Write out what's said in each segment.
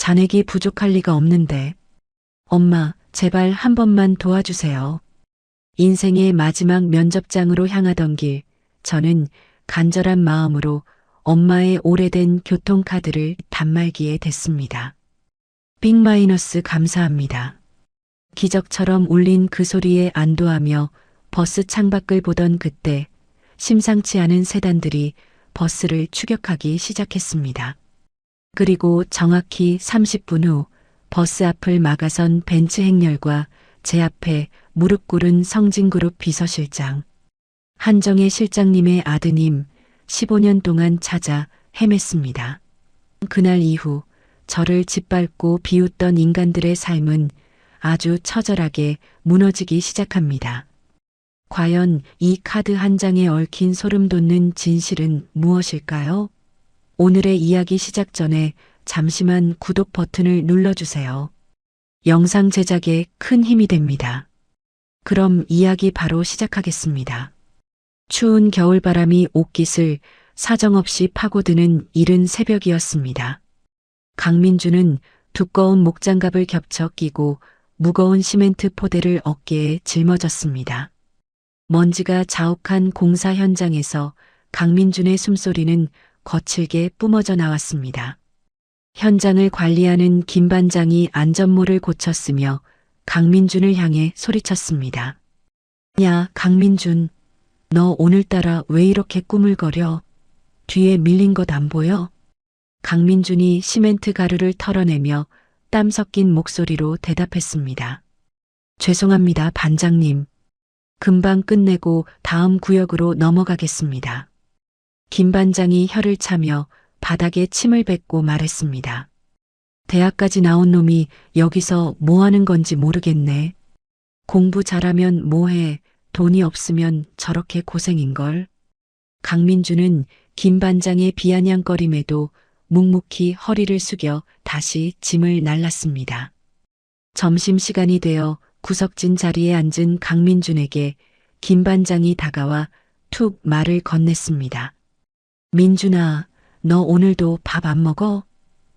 잔액이 부족할 리가 없는데. 엄마, 제발 한 번만 도와주세요. 인생의 마지막 면접장으로 향하던 길, 저는 간절한 마음으로 엄마의 오래된 교통카드를 단말기에 댔습니다. 빅 마이너스 감사합니다. 기적처럼 울린 그 소리에 안도하며 버스 창밖을 보던 그때 심상치 않은 세단들이 버스를 추격하기 시작했습니다. 그리고 정확히 30분 후 버스 앞을 막아선 벤츠 행렬과 제 앞에 무릎 꿇은 성진그룹 비서실장. 한정혜 실장님의 아드님 15년 동안 찾아 헤맸습니다. 그날 이후 저를 짓밟고 비웃던 인간들의 삶은 아주 처절하게 무너지기 시작합니다. 과연 이 카드 한 장에 얽힌 소름 돋는 진실은 무엇일까요? 오늘의 이야기 시작 전에 잠시만 구독 버튼을 눌러주세요. 영상 제작에 큰 힘이 됩니다. 그럼 이야기 바로 시작하겠습니다. 추운 겨울바람이 옷깃을 사정없이 파고드는 이른 새벽이었습니다. 강민주는 두꺼운 목장갑을 겹쳐 끼고 무거운 시멘트 포대를 어깨에 짊어졌습니다. 먼지가 자욱한 공사 현장에서 강민준의 숨소리는 거칠게 뿜어져 나왔습니다. 현장을 관리하는 김 반장이 안전모를 고쳤으며 강민준을 향해 소리쳤습니다. 야, 강민준, 너 오늘따라 왜 이렇게 꾸물거려? 뒤에 밀린 것 안 보여? 강민준이 시멘트 가루를 털어내며 땀 섞인 목소리로 대답했습니다. 죄송합니다, 반장님. 금방 끝내고 다음 구역으로 넘어가겠습니다. 김 반장이 혀를 차며 바닥에 침을 뱉고 말했습니다. 대학까지 나온 놈이 여기서 뭐 하는 건지 모르겠네. 공부 잘하면 뭐해, 돈이 없으면 저렇게 고생인걸. 강민주는 김 반장의 비아냥거림에도 묵묵히 허리를 숙여 다시 짐을 날랐습니다. 점심시간이 되어 구석진 자리에 앉은 강민준에게 김 반장이 다가와 툭 말을 건넸습니다. 민준아, 너 오늘도 밥 안 먹어?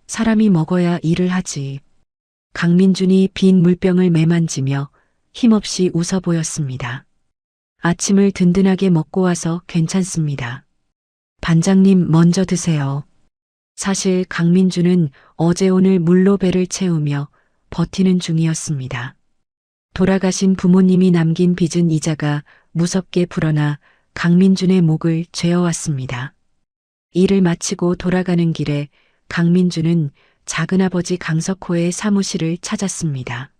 사람이 먹어야 일을 하지. 강민준이 빈 물병을 매만지며 힘없이 웃어 보였습니다. 아침을 든든하게 먹고 와서 괜찮습니다. 반장님 먼저 드세요. 사실 강민준은 어제 오늘 물로 배를 채우며 버티는 중이었습니다. 돌아가신 부모님이 남긴 빚은 이자가 무섭게 불어나 강민준의 목을 죄어왔습니다. 일을 마치고 돌아가는 길에 강민준은 작은아버지 강석호의 사무실을 찾았습니다.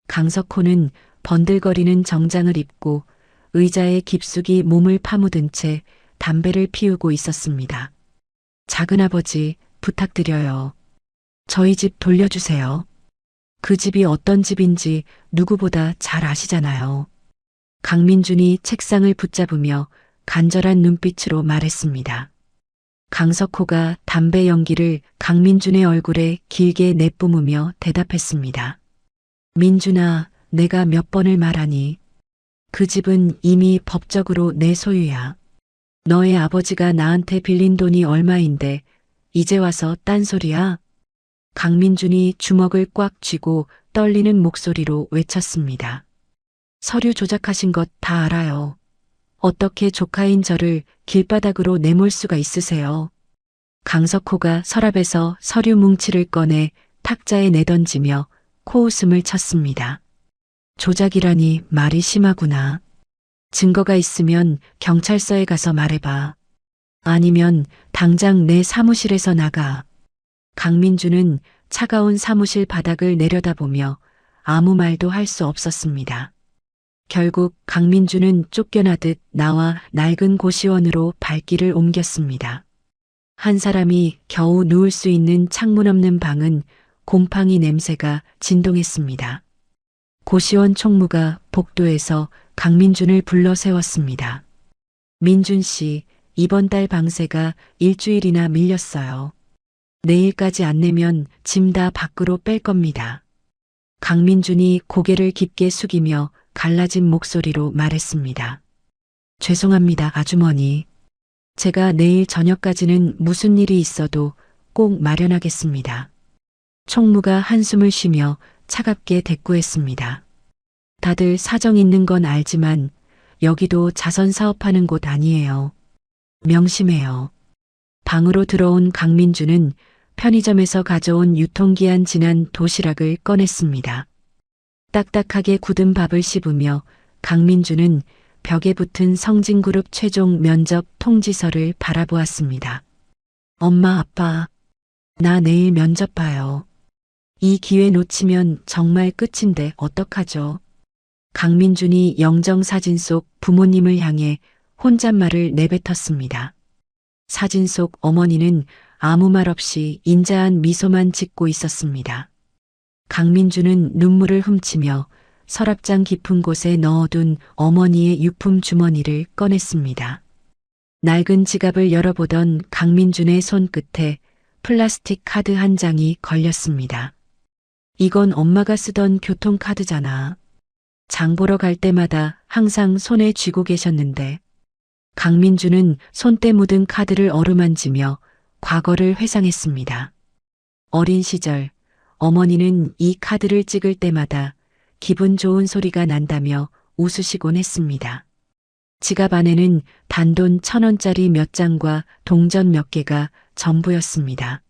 강석호는 번들거리는 정장을 입고 의자에 깊숙이 몸을 파묻은 채 담배를 피우고 있었습니다. 작은아버지, 부탁드려요. 저희 집 돌려주세요. 그 집이 어떤 집인지 누구보다 잘 아시잖아요. 강민준이 책상을 붙잡으며 간절한 눈빛으로 말했습니다. 강석호가 담배 연기를 강민준의 얼굴에 길게 내뿜으며 대답했습니다. 민준아, 내가 몇 번을 말하니. 그 집은 이미 법적으로 내 소유야. 너의 아버지가 나한테 빌린 돈이 얼마인데 이제 와서 딴소리야? 강민준이 주먹을 꽉 쥐고 떨리는 목소리로 외쳤습니다. 서류 조작하신 것 다 알아요. 어떻게 조카인 저를 길바닥으로 내몰 수가 있으세요? 강석호가 서랍에서 서류 뭉치를 꺼내 탁자에 내던지며 코웃음을 쳤습니다. 조작이라니 말이 심하구나. 증거가 있으면 경찰서에 가서 말해봐. 아니면 당장 내 사무실에서 나가. 강민주는 차가운 사무실 바닥을 내려다보며 아무 말도 할 수 없었습니다. 결국 강민주는 쫓겨나듯 나와 낡은 고시원으로 발길을 옮겼습니다. 한 사람이 겨우 누울 수 있는 창문 없는 방은 곰팡이 냄새가 진동했습니다. 고시원 총무가 복도에서 강민준을 불러 세웠습니다. 민준 씨, 이번 달 방세가 일주일이나 밀렸어요. 내일까지 안 내면 짐 다 밖으로 뺄 겁니다. 강민준이 고개를 깊게 숙이며 갈라진 목소리로 말했습니다. 죄송합니다, 아주머니. 제가 내일 저녁까지는 무슨 일이 있어도 꼭 마련하겠습니다. 총무가 한숨을 쉬며 차갑게 대꾸했습니다. 다들 사정 있는 건 알지만 여기도 자선 사업하는 곳 아니에요. 명심해요. 방으로 들어온 강민주는 편의점에서 가져온 유통기한 지난 도시락을 꺼냈습니다. 딱딱하게 굳은 밥을 씹으며 강민주는 벽에 붙은 성진그룹 최종 면접 통지서를 바라보았습니다. 엄마, 아빠, 나 내일 면접 봐요. 이 기회 놓치면 정말 끝인데 어떡하죠? 강민준이 영정사진 속 부모님을 향해 혼잣말을 내뱉었습니다. 사진 속 어머니는 아무 말 없이 인자한 미소만 짓고 있었습니다. 강민주는 눈물을 훔치며 서랍장 깊은 곳에 넣어둔 어머니의 유품 주머니를 꺼냈습니다. 낡은 지갑을 열어보던 강민준의 손끝에 플라스틱 카드 한 장이 걸렸습니다. 이건 엄마가 쓰던 교통카드잖아. 장 보러 갈 때마다 항상 손에 쥐고 계셨는데. 강민주는 손때 묻은 카드를 어루만지며 과거를 회상했습니다. 어린 시절 어머니는 이 카드를 찍을 때마다 기분 좋은 소리가 난다며 웃으시곤 했습니다. 지갑 안에는 단돈 1,000원짜리 몇 장과 동전 몇 개가 전부였습니다.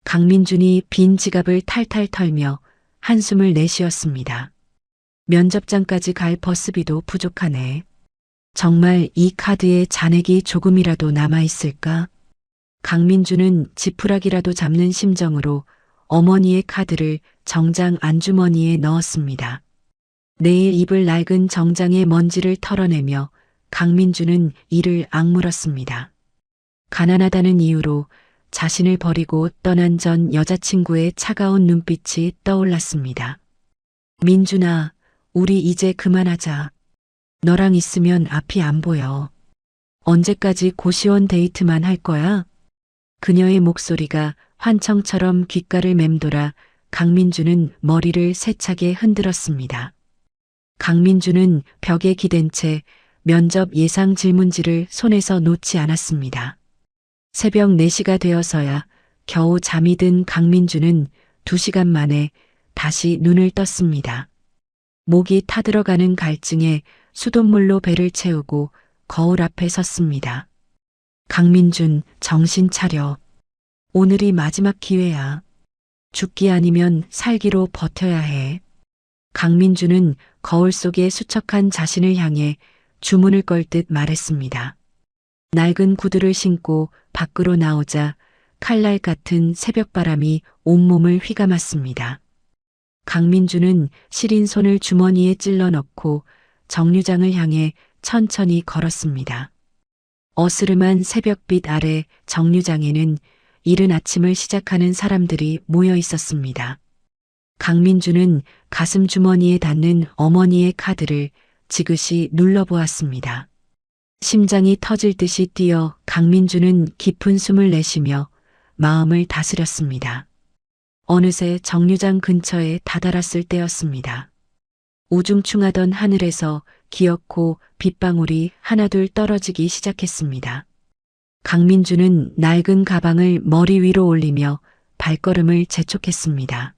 강민준이 빈 지갑을 탈탈 털며 한숨을 내쉬었습니다. 면접장까지 갈 버스비도 부족하네. 정말 이 카드에 잔액이 조금이라도 남아있을까? 강민주는 지푸라기라도 잡는 심정으로 어머니의 카드를 정장 안주머니에 넣었습니다. 내일 입을 낡은 정장의 먼지를 털어내며 강민주는 이를 악물었습니다. 가난하다는 이유로 자신을 버리고 떠난 전 여자친구의 차가운 눈빛이 떠올랐습니다. 민준아, 우리 이제 그만하자. 너랑 있으면 앞이 안 보여. 언제까지 고시원 데이트만 할 거야? 그녀의 목소리가 환청처럼 귓가를 맴돌아 강민주는 머리를 세차게 흔들었습니다. 강민주는 벽에 기댄 채 면접 예상 질문지를 손에서 놓지 않았습니다. 새벽 4시가 되어서야 겨우 잠이 든 강민주는 2시간 만에 다시 눈을 떴습니다. 목이 타들어가는 갈증에 수돗물로 배를 채우고 거울 앞에 섰습니다. 강민준, 정신 차려. 오늘이 마지막 기회야. 죽기 아니면 살기로 버텨야 해. 강민준은 거울 속에 수척한 자신을 향해 주문을 걸 듯 말했습니다. 낡은 구두를 신고 밖으로 나오자 칼날 같은 새벽바람이 온몸을 휘감았습니다. 강민주는 시린 손을 주머니에 찔러 넣고 정류장을 향해 천천히 걸었습니다. 어스름한 새벽빛 아래 정류장에는 이른 아침을 시작하는 사람들이 모여 있었습니다. 강민주는 가슴 주머니에 닿는 어머니의 카드를 지그시 눌러보았습니다. 심장이 터질 듯이 뛰어 강민주는 깊은 숨을 내쉬며 마음을 다스렸습니다. 어느새 정류장 근처에 다다랐을 때였습니다. 우중충하던 하늘에서 기어코 빗방울이 하나둘 떨어지기 시작했습니다. 강민주는 낡은 가방을 머리 위로 올리며 발걸음을 재촉했습니다.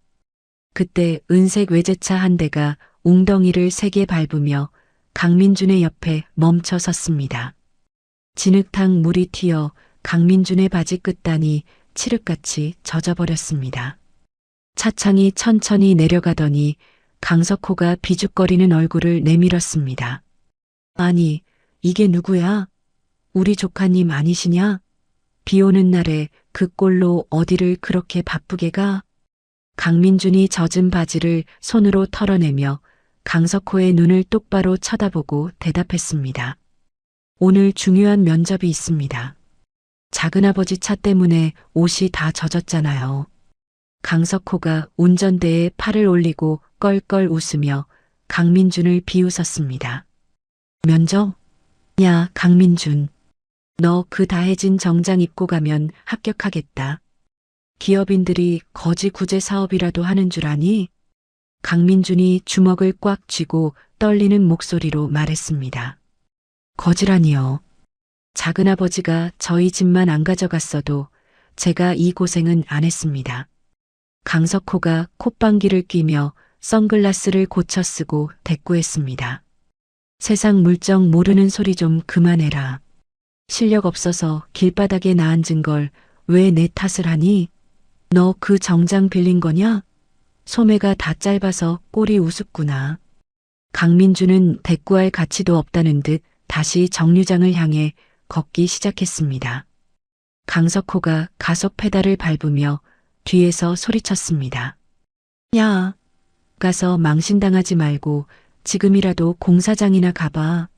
그때 은색 외제차 한 대가 웅덩이를 세게 밟으며 강민준의 옆에 멈춰 섰습니다. 진흙탕 물이 튀어 강민준의 바지 끝단이 칠흑같이 젖어버렸습니다. 차창이 천천히 내려가더니 강석호가 비죽거리는 얼굴을 내밀었습니다. 아니, 이게 누구야? 우리 조카님 아니시냐? 비 오는 날에 그 꼴로 어디를 그렇게 바쁘게 가? 강민준이 젖은 바지를 손으로 털어내며 강석호의 눈을 똑바로 쳐다보고 대답했습니다. 오늘 중요한 면접이 있습니다. 작은아버지 차 때문에 옷이 다 젖었잖아요. 강석호가 운전대에 팔을 올리고 껄껄 웃으며 강민준을 비웃었습니다. 면접? 야, 강민준. 너 그 다해진 정장 입고 가면 합격하겠다. 기업인들이 거지 구제 사업이라도 하는 줄 아니? 강민준이 주먹을 꽉 쥐고 떨리는 목소리로 말했습니다. 거지라니요. 작은아버지가 저희 집만 안 가져갔어도 제가 이 고생은 안 했습니다. 강석호가 콧방귀를 뀌며 선글라스를 고쳐 쓰고 대꾸했습니다. 세상 물정 모르는 소리 좀 그만해라. 실력 없어서 길바닥에 나앉은 걸 왜 내 탓을 하니? 너 그 정장 빌린 거냐? 소매가 다 짧아서 꼴이 우습구나. 강민주는 대꾸할 가치도 없다는 듯 다시 정류장을 향해 걷기 시작했습니다. 강석호가 가속 페달을 밟으며 뒤에서 소리쳤습니다. 야, 가서 망신당하지 말고 지금이라도 공사장이나 가봐.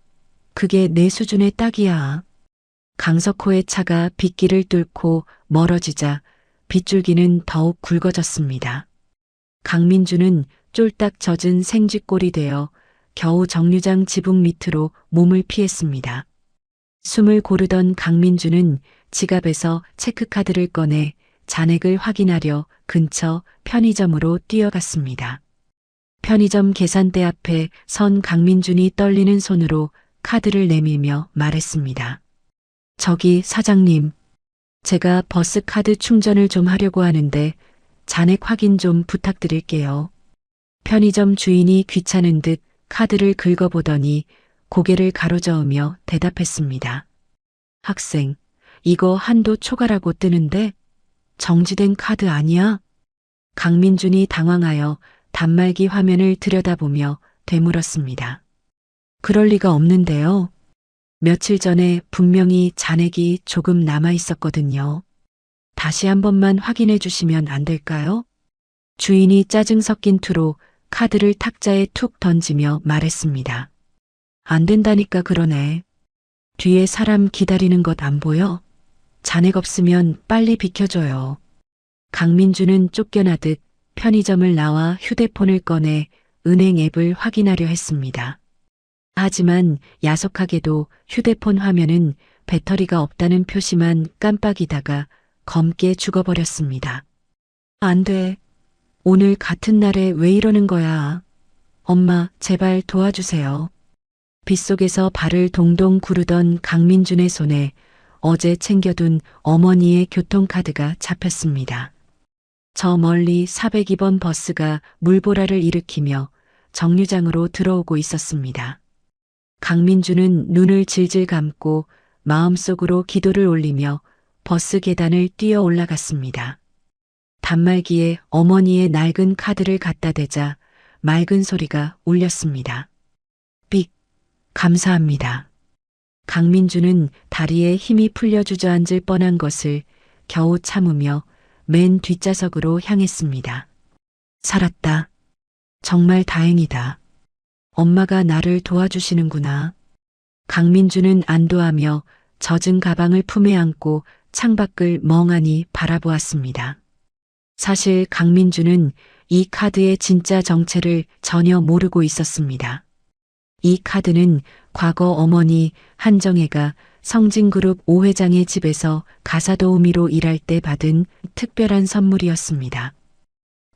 그게 내 수준의 딱이야. 강석호의 차가 빗길을 뚫고 멀어지자 빗줄기는 더욱 굵어졌습니다. 강민주는 쫄딱 젖은 생쥐꼴이 되어 겨우 정류장 지붕 밑으로 몸을 피했습니다. 숨을 고르던 강민주는 지갑에서 체크카드를 꺼내 잔액을 확인하려 근처 편의점으로 뛰어갔습니다. 편의점 계산대 앞에 선 강민준이 떨리는 손으로 카드를 내밀며 말했습니다. 저기 사장님, 제가 버스카드 충전을 좀 하려고 하는데 잔액 확인 좀 부탁드릴게요. 편의점 주인이 귀찮은 듯 카드를 긁어보더니 고개를 가로저으며 대답했습니다. 학생, 이거 한도 초과라고 뜨는데 정지된 카드 아니야? 강민준이 당황하여 단말기 화면을 들여다보며 되물었습니다. 그럴 리가 없는데요. 며칠 전에 분명히 잔액이 조금 남아 있었거든요. 다시 한 번만 확인해 주시면 안 될까요? 주인이 짜증 섞인 투로 카드를 탁자에 툭 던지며 말했습니다. 안 된다니까 그러네. 뒤에 사람 기다리는 것 안 보여? 잔액 없으면 빨리 비켜줘요. 강민주는 쫓겨나듯 편의점을 나와 휴대폰을 꺼내 은행 앱을 확인하려 했습니다. 하지만 야속하게도 휴대폰 화면은 배터리가 없다는 표시만 깜빡이다가 검게 죽어버렸습니다. 안 돼. 오늘 같은 날에 왜 이러는 거야? 엄마, 제발 도와주세요. 빗속에서 발을 동동 구르던 강민준의 손에 어제 챙겨둔 어머니의 교통카드가 잡혔습니다. 저 멀리 402번 버스가 물보라를 일으키며 정류장으로 들어오고 있었습니다. 강민주는 눈을 질질 감고 마음속으로 기도를 올리며 버스 계단을 뛰어 올라갔습니다. 단말기에 어머니의 낡은 카드를 갖다 대자 맑은 소리가 울렸습니다. 삑, 감사합니다. 강민주는 다리에 힘이 풀려 주저앉을 뻔한 것을 겨우 참으며 맨 뒷좌석으로 향했습니다. 살았다. 정말 다행이다. 엄마가 나를 도와주시는구나. 강민주는 안도하며 젖은 가방을 품에 안고 창밖을 멍하니 바라보았습니다. 사실 강민주는 이 카드의 진짜 정체를 전혀 모르고 있었습니다. 이 카드는 과거 어머니 한정혜가 성진그룹 5회장의 집에서 가사도우미로 일할 때 받은 특별한 선물이었습니다.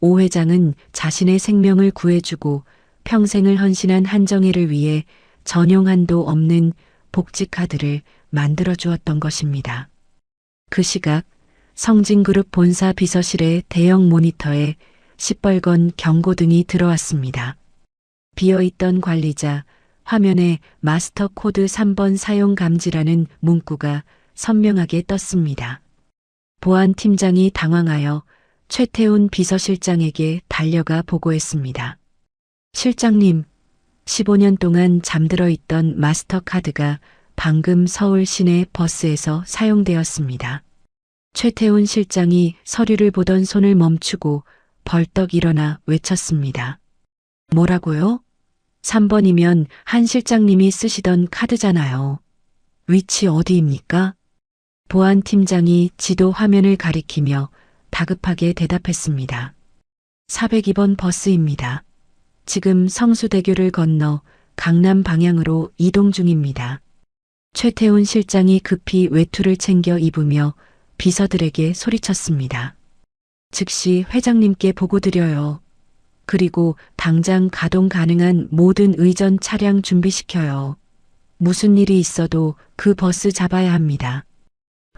5회장은 자신의 생명을 구해주고 평생을 헌신한 한정혜를 위해 전용 한도 없는 복지카드를 만들어 주었던 것입니다. 그 시각 성진그룹 본사 비서실의 대형 모니터에 시뻘건 경고등이 들어왔습니다. 비어있던 관리자, 화면에 마스터 코드 3번 사용 감지라는 문구가 선명하게 떴습니다. 보안팀장이 당황하여 최태훈 비서실장에게 달려가 보고했습니다. 실장님, 15년 동안 잠들어 있던 마스터 카드가 방금 서울 시내 버스에서 사용되었습니다. 최태훈 실장이 서류를 보던 손을 멈추고 벌떡 일어나 외쳤습니다. 뭐라고요? 3번이면 한 실장님이 쓰시던 카드잖아요. 위치 어디입니까? 보안팀장이 지도 화면을 가리키며 다급하게 대답했습니다. 402번 버스입니다. 지금 성수대교를 건너 강남 방향으로 이동 중입니다. 최태훈 실장이 급히 외투를 챙겨 입으며 비서들에게 소리쳤습니다. 즉시 회장님께 보고드려요. 그리고 당장 가동 가능한 모든 의전 차량 준비시켜요. 무슨 일이 있어도 그 버스 잡아야 합니다.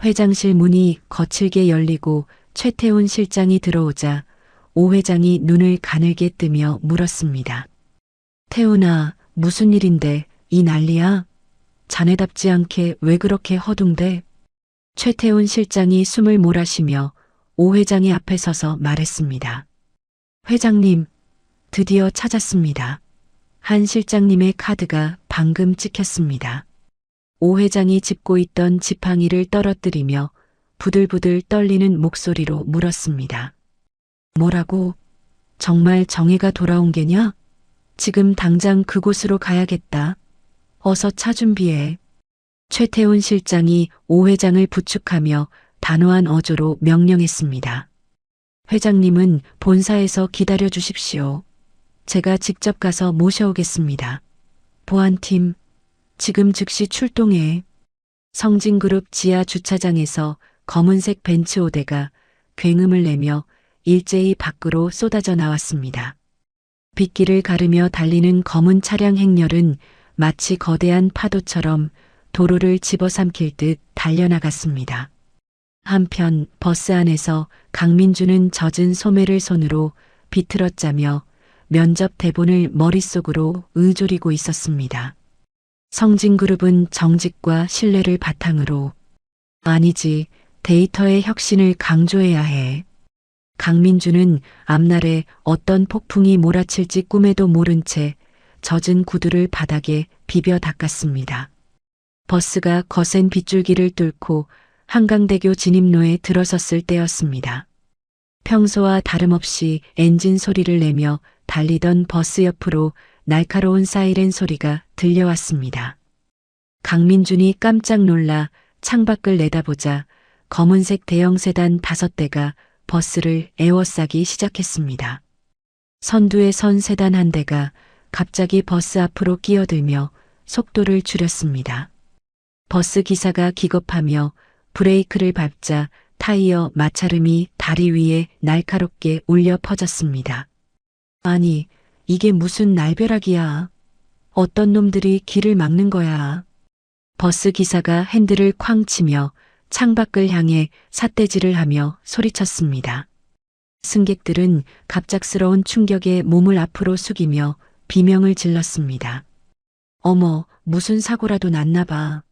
회장실 문이 거칠게 열리고 최태훈 실장이 들어오자 오 회장이 눈을 가늘게 뜨며 물었습니다. 태훈아, 무슨 일인데 이 난리야? 자네답지 않게 왜 그렇게 허둥대? 최태훈 실장이 숨을 몰아쉬며 오 회장의 앞에 서서 말했습니다. 회장님, 드디어 찾았습니다. 한 실장님의 카드가 방금 찍혔습니다. 오 회장이 짚고 있던 지팡이를 떨어뜨리며 부들부들 떨리는 목소리로 물었습니다. 뭐라고? 정말 정혜가 돌아온 게냐? 지금 당장 그곳으로 가야겠다. 어서 차 준비해. 최태훈 실장이 오 회장을 부축하며 단호한 어조로 명령했습니다. 회장님은 본사에서 기다려 주십시오. 제가 직접 가서 모셔오겠습니다. 보안팀, 지금 즉시 출동해. 성진그룹 지하 주차장에서 검은색 벤츠 5대가 굉음을 내며 일제히 밖으로 쏟아져 나왔습니다. 빗길을 가르며 달리는 검은 차량 행렬은 마치 거대한 파도처럼 도로를 집어삼킬 듯 달려나갔습니다. 한편 버스 안에서 강민주는 젖은 소매를 손으로 비틀어짜며 면접 대본을 머릿속으로 의조리고 있었습니다. 성진그룹은 정직과 신뢰를 바탕으로, 아니지, 데이터의 혁신을 강조해야 해. 강민주는 앞날에 어떤 폭풍이 몰아칠지 꿈에도 모른 채 젖은 구두를 바닥에 비벼 닦았습니다. 버스가 거센 빗줄기를 뚫고 한강대교 진입로에 들어섰을 때였습니다. 평소와 다름없이 엔진 소리를 내며 달리던 버스 옆으로 날카로운 사이렌 소리가 들려왔습니다. 강민준이 깜짝 놀라 창밖을 내다보자 검은색 대형 세단 5대가 버스를 에워싸기 시작했습니다. 선두에 선 세단 한 대가 갑자기 버스 앞으로 끼어들며 속도를 줄였습니다. 버스 기사가 기겁하며 브레이크를 밟자 타이어 마찰음이 다리 위에 날카롭게 울려 퍼졌습니다. 아니, 이게 무슨 날벼락이야. 어떤 놈들이 길을 막는 거야. 버스 기사가 핸들을 쾅 치며 창밖을 향해 삿대질을 하며 소리쳤습니다. 승객들은 갑작스러운 충격에 몸을 앞으로 숙이며 비명을 질렀습니다. 어머, 무슨 사고라도 났나 봐.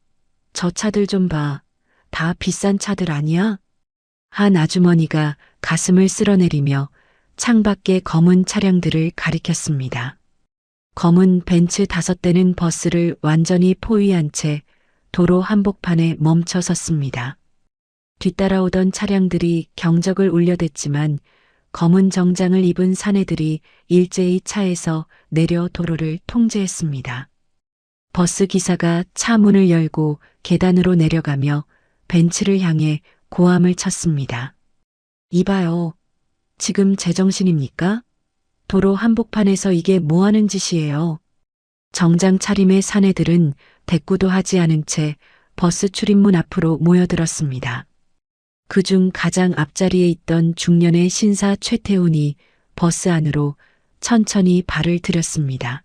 저 차들 좀 봐. 다 비싼 차들 아니야? 한 아주머니가 가슴을 쓸어내리며 창밖의 검은 차량들을 가리켰습니다. 검은 벤츠 5대는 버스를 완전히 포위한 채 도로 한복판에 멈춰 섰습니다. 뒤따라오던 차량들이 경적을 울려댔지만 검은 정장을 입은 사내들이 일제히 차에서 내려 도로를 통제했습니다. 버스 기사가 차 문을 열고 계단으로 내려가며 벤츠를 향해 고함을 쳤습니다. 이봐요. 지금 제정신입니까? 도로 한복판에서 이게 뭐하는 짓이에요? 정장 차림의 사내들은 대꾸도 하지 않은 채 버스 출입문 앞으로 모여들었습니다. 그중 가장 앞자리에 있던 중년의 신사 최태훈이 버스 안으로 천천히 발을 들였습니다.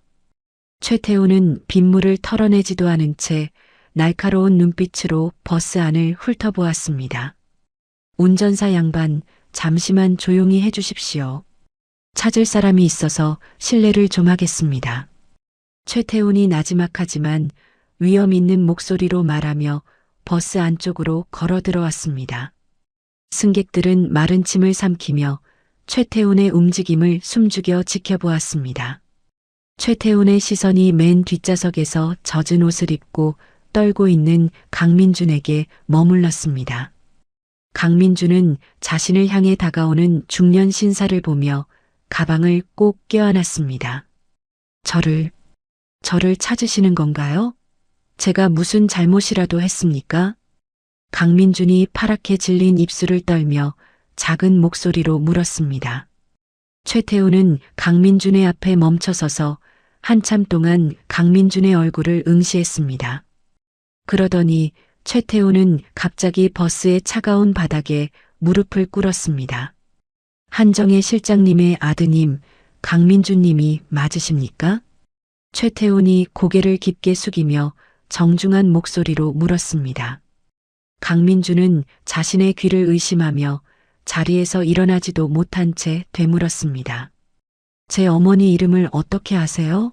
최태훈은 빗물을 털어내지도 않은 채 날카로운 눈빛으로 버스 안을 훑어보았습니다. 운전사 양반, 잠시만 조용히 해주십시오. 찾을 사람이 있어서 실례를 좀 하겠습니다. 최태훈이 나지막하지만 위험 있는 목소리로 말하며 버스 안쪽으로 걸어 들어왔습니다. 승객들은 마른 침을 삼키며 최태훈의 움직임을 숨죽여 지켜보았습니다. 최태훈의 시선이 맨 뒷좌석에서 젖은 옷을 입고 떨고 있는 강민준에게 머물렀습니다. 강민준은 자신을 향해 다가오는 중년 신사를 보며 가방을 꼭 껴안았습니다. 저를 찾으시는 건가요? 제가 무슨 잘못이라도 했습니까? 강민준이 파랗게 질린 입술을 떨며 작은 목소리로 물었습니다. 최태훈은 강민준의 앞에 멈춰서서 한참 동안 강민준의 얼굴을 응시했습니다. 그러더니 최태훈은 갑자기 버스의 차가운 바닥에 무릎을 꿇었습니다. 한정혜 실장님의 아드님 강민준님이 맞으십니까? 최태훈이 고개를 깊게 숙이며 정중한 목소리로 물었습니다. 강민준은 자신의 귀를 의심하며 자리에서 일어나지도 못한 채 되물었습니다. 제 어머니 이름을 어떻게 아세요?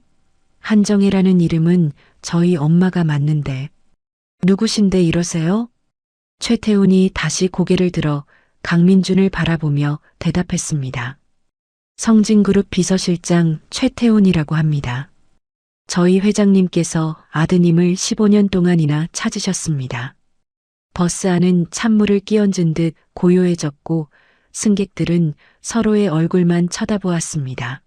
한정혜라는 이름은 저희 엄마가 맞는데. 누구신데 이러세요? 최태훈이 다시 고개를 들어 강민준을 바라보며 대답했습니다. 성진그룹 비서실장 최태훈이라고 합니다. 저희 회장님께서 아드님을 15년 동안이나 찾으셨습니다. 버스 안은 찬물을 끼얹은 듯 고요해졌고 승객들은 서로의 얼굴만 쳐다보았습니다.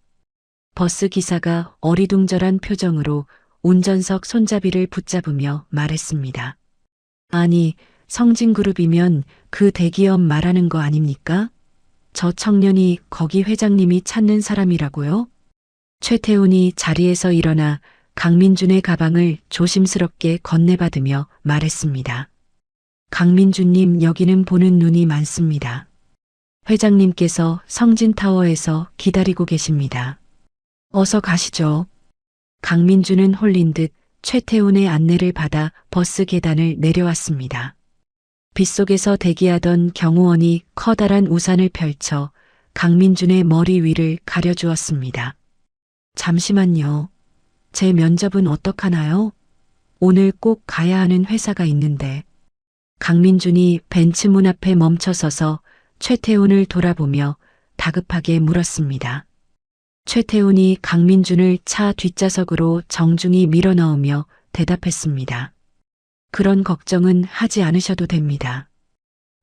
버스 기사가 어리둥절한 표정으로 운전석 손잡이를 붙잡으며 말했습니다. 아니, 성진그룹이면 그 대기업 말하는 거 아닙니까? 저 청년이 거기 회장님이 찾는 사람이라고요? 최태훈이 자리에서 일어나 강민준의 가방을 조심스럽게 건네받으며 말했습니다. 강민준님, 여기는 보는 눈이 많습니다. 회장님께서 성진타워에서 기다리고 계십니다. 어서 가시죠. 강민준은 홀린 듯 최태훈의 안내를 받아 버스 계단을 내려왔습니다. 빗속에서 대기하던 경호원이 커다란 우산을 펼쳐 강민준의 머리 위를 가려주었습니다. 잠시만요. 제 면접은 어떡하나요? 오늘 꼭 가야 하는 회사가 있는데. 강민준이 벤츠 문 앞에 멈춰서서 최태훈을 돌아보며 다급하게 물었습니다. 최태훈이 강민준을 차 뒷좌석으로 정중히 밀어넣으며 대답했습니다. 그런 걱정은 하지 않으셔도 됩니다.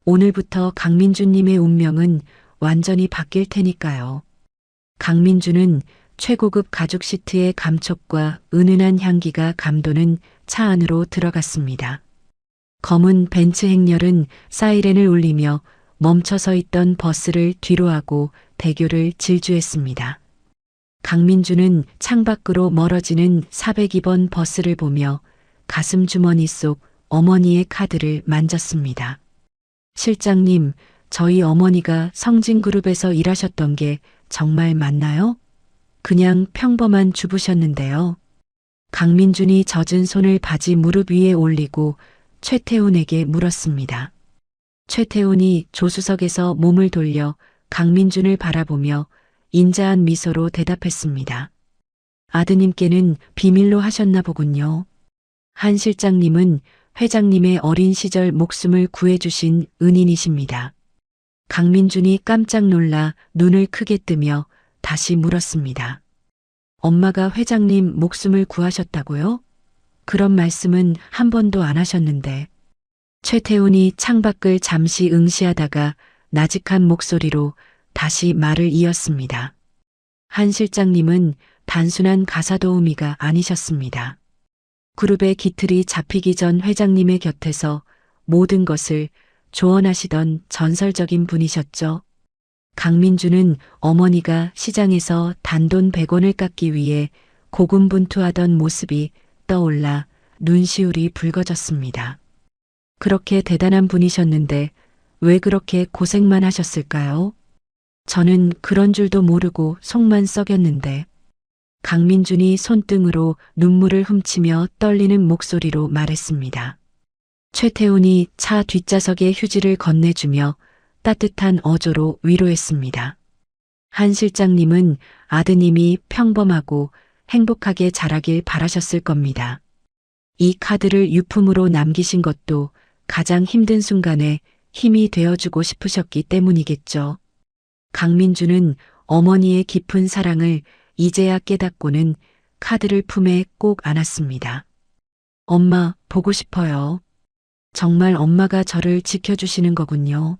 오늘부터 강민준님의 운명은 완전히 바뀔 테니까요. 강민준은 최고급 가죽 시트의 감촉과 은은한 향기가 감도는 차 안으로 들어갔습니다. 검은 벤츠 행렬은 사이렌을 울리며 멈춰서 있던 버스를 뒤로하고 대교를 질주했습니다. 강민준은 창밖으로 멀어지는 402번 버스를 보며 가슴 주머니 속 어머니의 카드를 만졌습니다. 실장님, 저희 어머니가 성진그룹에서 일하셨던 게 정말 맞나요? 그냥 평범한 주부셨는데요. 강민준이 젖은 손을 바지 무릎 위에 올리고 최태훈에게 물었습니다. 최태훈이 조수석에서 몸을 돌려 강민준을 바라보며 인자한 미소로 대답했습니다. 아드님께는 비밀로 하셨나 보군요. 한 실장님은 회장님의 어린 시절 목숨을 구해주신 은인이십니다. 강민준이 깜짝 놀라 눈을 크게 뜨며 다시 물었습니다. 엄마가 회장님 목숨을 구하셨다고요? 그런 말씀은 한 번도 안 하셨는데. 최태훈이 창밖을 잠시 응시하다가 나직한 목소리로 다시 말을 이었습니다. 한 실장님은 단순한 가사도우미가 아니셨습니다. 그룹의 기틀이 잡히기 전 회장님의 곁에서 모든 것을 조언하시던 전설적인 분이셨죠. 강민준은 어머니가 시장에서 단돈 100원을 깎기 위해 고군분투하던 모습이 떠올라 눈시울이 붉어졌습니다. 그렇게 대단한 분이셨는데 왜 그렇게 고생만 하셨을까요? 저는 그런 줄도 모르고 속만 썩였는데. 강민준이 손등으로 눈물을 훔치며 떨리는 목소리로 말했습니다. 최태훈이 차 뒷좌석에 휴지를 건네주며 따뜻한 어조로 위로했습니다. 한 실장님은 아드님이 평범하고 행복하게 자라길 바라셨을 겁니다. 이 카드를 유품으로 남기신 것도 가장 힘든 순간에 힘이 되어주고 싶으셨기 때문이겠죠. 강민준은 어머니의 깊은 사랑을 이제야 깨닫고는 카드를 품에 꼭 안았습니다. 엄마, 보고 싶어요. 정말 엄마가 저를 지켜주시는 거군요.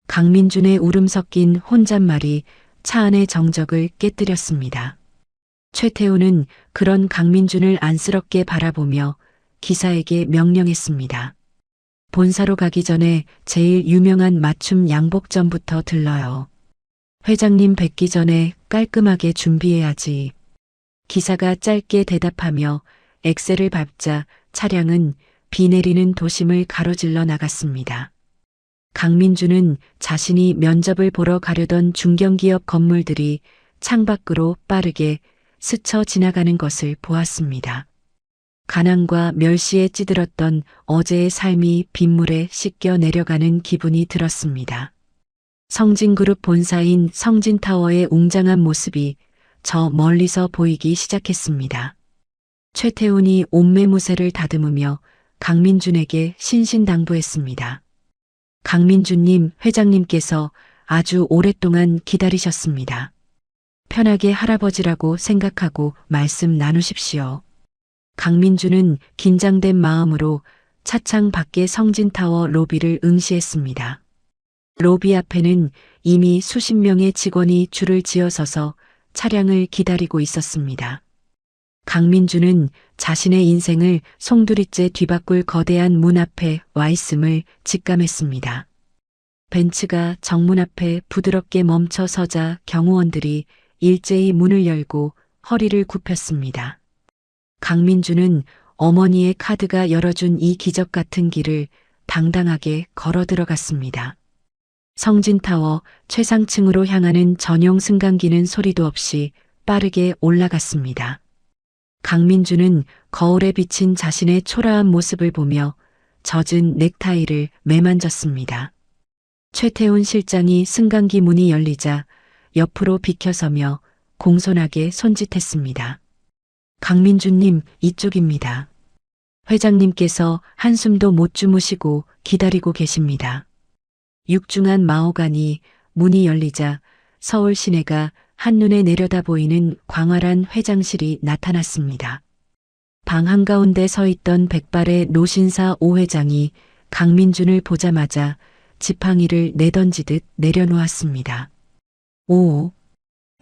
강민준의 울음 섞인 혼잣말이 차 안의 정적을 깨뜨렸습니다. 최태훈은 그런 강민준을 안쓰럽게 바라보며 기사에게 명령했습니다. 본사로 가기 전에 제일 유명한 맞춤 양복점부터 들러요. 회장님 뵙기 전에 깔끔하게 준비해야지. 기사가 짧게 대답하며 엑셀을 밟자 차량은 비 내리는 도심을 가로질러 나갔습니다. 강민준은 자신이 면접을 보러 가려던 중견기업 건물들이 창밖으로 빠르게 스쳐 지나가는 것을 보았습니다. 가난과 멸시에 찌들었던 어제의 삶이 빗물에 씻겨 내려가는 기분이 들었습니다. 성진그룹 본사인 성진타워의 웅장한 모습이 저 멀리서 보이기 시작했습니다. 최태훈이 옷매무새를 다듬으며 강민준에게 신신당부했습니다. 강민준님, 회장님께서 아주 오랫동안 기다리셨습니다. 편하게 할아버지라고 생각하고 말씀 나누십시오. 강민준은 긴장된 마음으로 차창 밖의 성진타워 로비를 응시했습니다. 로비 앞에는 이미 수십 명의 직원이 줄을 지어서서 차량을 기다리고 있었습니다. 강민준은 자신의 인생을 송두리째 뒤바꿀 거대한 문 앞에 와 있음을 직감했습니다. 벤츠가 정문 앞에 부드럽게 멈춰 서자 경호원들이 일제히 문을 열고 허리를 굽혔습니다. 강민준은 어머니의 카드가 열어준 이 기적 같은 길을 당당하게 걸어 들어갔습니다. 성진타워 최상층으로 향하는 전용 승강기는 소리도 없이 빠르게 올라갔습니다. 강민준은 거울에 비친 자신의 초라한 모습을 보며 젖은 넥타이를 매만졌습니다. 최태훈 실장이 승강기 문이 열리자 옆으로 비켜서며 공손하게 손짓했습니다. 강민준님, 이쪽입니다. 회장님께서 한숨도 못 주무시고 기다리고 계십니다. 육중한 마호가니 문이 열리자 서울 시내가 한눈에 내려다 보이는 광활한 회장실이 나타났습니다. 방 한가운데 서 있던 백발의 노신사 오 회장이 강민준을 보자마자 지팡이를 내던지듯 내려놓았습니다. 오,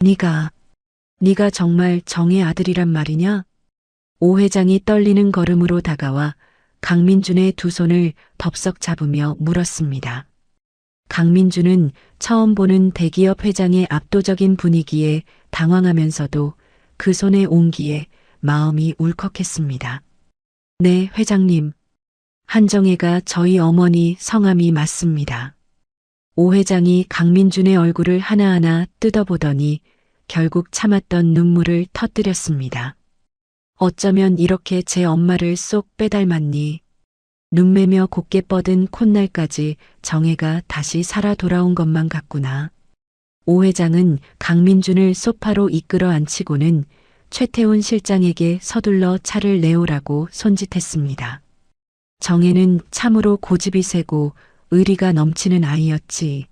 네가 정말 정의 아들이란 말이냐? 오 회장이 떨리는 걸음으로 다가와 강민준의 두 손을 덥석 잡으며 물었습니다. 강민준은 처음 보는 대기업 회장의 압도적인 분위기에 당황하면서도 그 손의 온기에 마음이 울컥했습니다. 네, 회장님. 한정혜가 저희 어머니 성함이 맞습니다. 오 회장이 강민준의 얼굴을 하나하나 뜯어보더니 결국 참았던 눈물을 터뜨렸습니다. 어쩌면 이렇게 제 엄마를 쏙 빼닮았니? 눈매며 곱게 뻗은 콧날까지 정혜가 다시 살아 돌아온 것만 같구나. 오 회장은 강민준을 소파로 이끌어 앉히고는 최태훈 실장에게 서둘러 차를 내오라고 손짓했습니다. 정혜는 참으로 고집이 세고 의리가 넘치는 아이였지.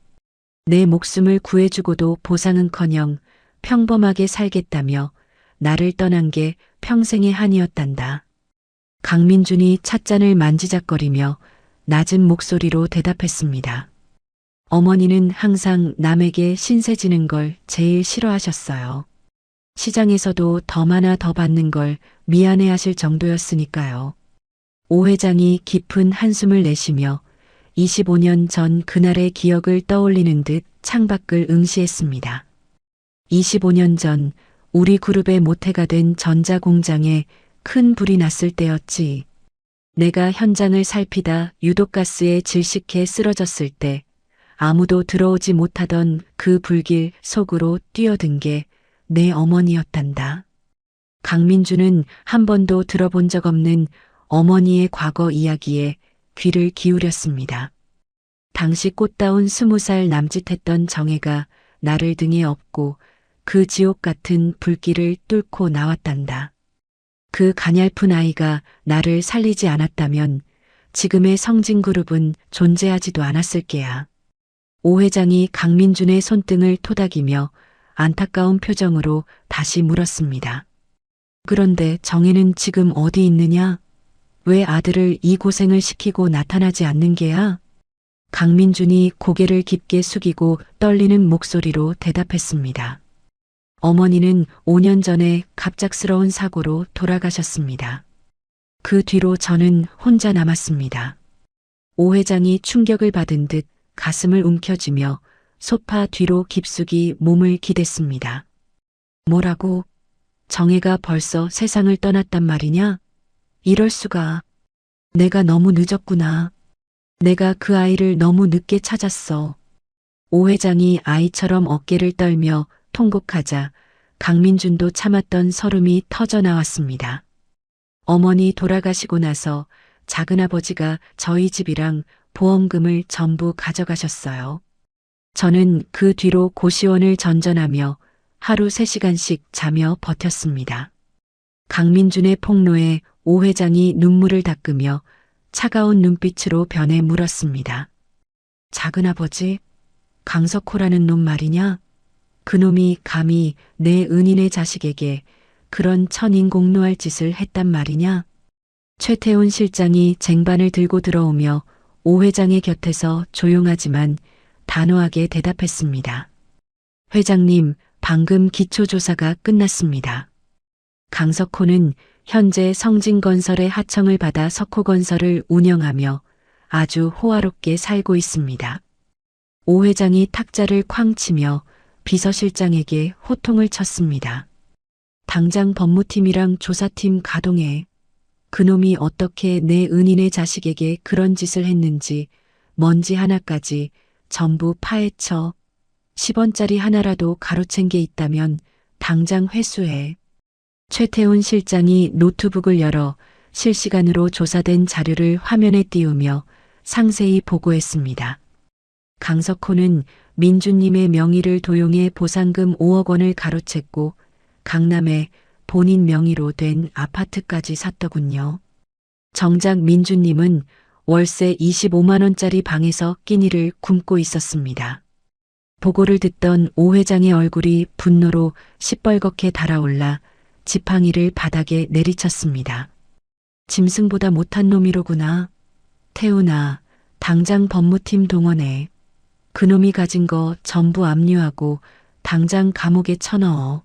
내 목숨을 구해주고도 보상은커녕 평범하게 살겠다며 나를 떠난 게 평생의 한이었단다. 강민준이 찻잔을 만지작거리며 낮은 목소리로 대답했습니다. 어머니는 항상 남에게 신세 지는 걸 제일 싫어하셨어요. 시장에서도 덤 하나 더 받는 걸 미안해하실 정도였으니까요. 오 회장이 깊은 한숨을 내쉬며 25년 전 그날의 기억을 떠올리는 듯 창밖을 응시했습니다. 25년 전 우리 그룹의 모태가 된 전자공장에 큰 불이 났을 때였지. 내가 현장을 살피다 유독가스에 질식해 쓰러졌을 때 아무도 들어오지 못하던 그 불길 속으로 뛰어든 게 내 어머니였단다. 강민준은 한 번도 들어본 적 없는 어머니의 과거 이야기에 귀를 기울였습니다. 당시 꽃다운 20살 남짓했던 정혜가 나를 등에 업고 그 지옥 같은 불길을 뚫고 나왔단다. 그 가냘픈 아이가 나를 살리지 않았다면 지금의 성진그룹은 존재하지도 않았을 게야. 오 회장이 강민준의 손등을 토닥이며 안타까운 표정으로 다시 물었습니다. 그런데 정혜는 지금 어디 있느냐? 왜 아들을 이 고생을 시키고 나타나지 않는 게야? 강민준이 고개를 깊게 숙이고 떨리는 목소리로 대답했습니다. 어머니는 5년 전에 갑작스러운 사고로 돌아가셨습니다. 그 뒤로 저는 혼자 남았습니다. 오 회장이 충격을 받은 듯 가슴을 움켜쥐며 소파 뒤로 깊숙이 몸을 기댔습니다. 뭐라고? 정혜가 벌써 세상을 떠났단 말이냐? 이럴 수가. 내가 너무 늦었구나. 내가 그 아이를 너무 늦게 찾았어. 오 회장이 아이처럼 어깨를 떨며 통곡하자 강민준도 참았던 설움이 터져 나왔습니다. 어머니 돌아가시고 나서 작은아버지가 저희 집이랑 보험금을 전부 가져가셨어요. 저는 그 뒤로 고시원을 전전하며 하루 3시간씩 자며 버텼습니다. 강민준의 폭로에 오 회장이 눈물을 닦으며 차가운 눈빛으로 변해 물었습니다. 작은아버지, 강석호라는 놈 말이냐? 그놈이 감히 내 은인의 자식에게 그런 천인공노할 짓을 했단 말이냐? 최태훈 실장이 쟁반을 들고 들어오며 오 회장의 곁에서 조용하지만 단호하게 대답했습니다. 회장님, 방금 기초조사가 끝났습니다. 강석호는 현재 성진건설의 하청을 받아 석호건설을 운영하며 아주 호화롭게 살고 있습니다. 오 회장이 탁자를 쾅 치며 비서실장에게 호통을 쳤습니다. 당장 법무팀이랑 조사팀 가동해. 그놈이 어떻게 내 은인의 자식에게 그런 짓을 했는지 먼지 하나까지 전부 파헤쳐. 10원짜리 하나라도 가로챈 게 있다면 당장 회수해. 최태훈 실장이 노트북을 열어 실시간으로 조사된 자료를 화면에 띄우며 상세히 보고했습니다. 강석호는 민주님의 명의를 도용해 보상금 5억 원을 가로챘고 강남에 본인 명의로 된 아파트까지 샀더군요. 정작 민주님은 월세 25만 원짜리 방에서 끼니를 굶고 있었습니다. 보고를 듣던 오 회장의 얼굴이 분노로 시뻘겋게 달아올라 지팡이를 바닥에 내리쳤습니다. 짐승보다 못한 놈이로구나. 태훈아, 당장 법무팀 동원해. 그놈이 가진 거 전부 압류하고 당장 감옥에 쳐넣어.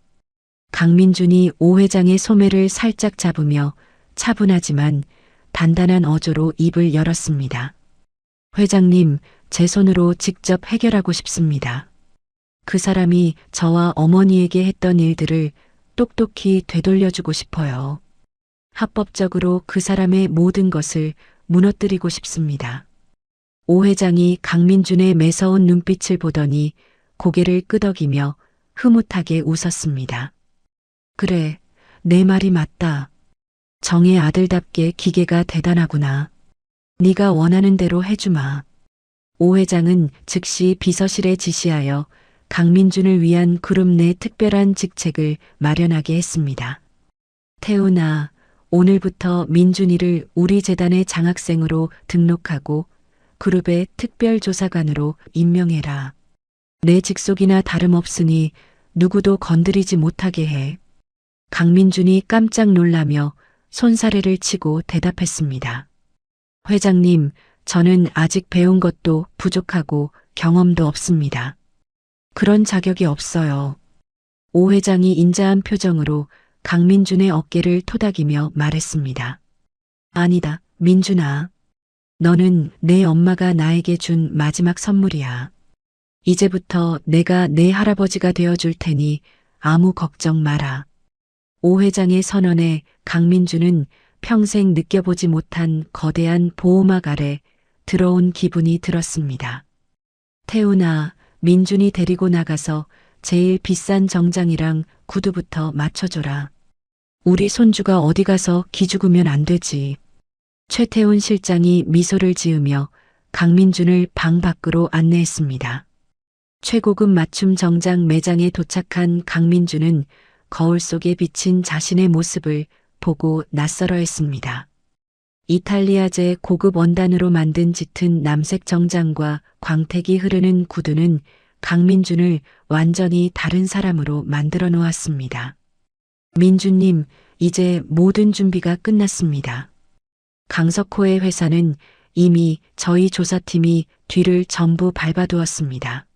강민준이 오 회장의 소매를 살짝 잡으며 차분하지만 단단한 어조로 입을 열었습니다. 회장님, 제 손으로 직접 해결하고 싶습니다. 그 사람이 저와 어머니에게 했던 일들을 똑똑히 되돌려주고 싶어요. 합법적으로 그 사람의 모든 것을 무너뜨리고 싶습니다. 오 회장이 강민준의 매서운 눈빛을 보더니 고개를 끄덕이며 흐뭇하게 웃었습니다. 그래, 내 말이 맞다. 정의 아들답게 기계가 대단하구나. 네가 원하는 대로 해주마. 오 회장은 즉시 비서실에 지시하여 강민준을 위한 그룹 내 특별한 직책을 마련하게 했습니다. 태훈아, 오늘부터 민준이를 우리 재단의 장학생으로 등록하고 그룹의 특별조사관으로 임명해라. 내 직속이나 다름없으니 누구도 건드리지 못하게 해. 강민준이 깜짝 놀라며 손사래를 치고 대답했습니다. 회장님, 저는 아직 배운 것도 부족하고 경험도 없습니다. 그런 자격이 없어요. 오 회장이 인자한 표정으로 강민준의 어깨를 토닥이며 말했습니다. 아니다, 민준아. 너는 내 엄마가 나에게 준 마지막 선물이야. 이제부터 내가 내 할아버지가 되어줄 테니 아무 걱정 마라. 오 회장의 선언에 강민준은 평생 느껴보지 못한 거대한 보호막 아래 들어온 기분이 들었습니다. 태훈아, 민준이 데리고 나가서 제일 비싼 정장이랑 구두부터 맞춰줘라. 우리 손주가 어디 가서 기죽으면 안 되지. 최태훈 실장이 미소를 지으며 강민준을 방 밖으로 안내했습니다. 최고급 맞춤 정장 매장에 도착한 강민준은 거울 속에 비친 자신의 모습을 보고 낯설어했습니다. 이탈리아제 고급 원단으로 만든 짙은 남색 정장과 광택이 흐르는 구두는 강민준을 완전히 다른 사람으로 만들어 놓았습니다. 민준님, 이제 모든 준비가 끝났습니다. 강석호의 회사는 이미 저희 조사팀이 뒤를 전부 밟아두었습니다.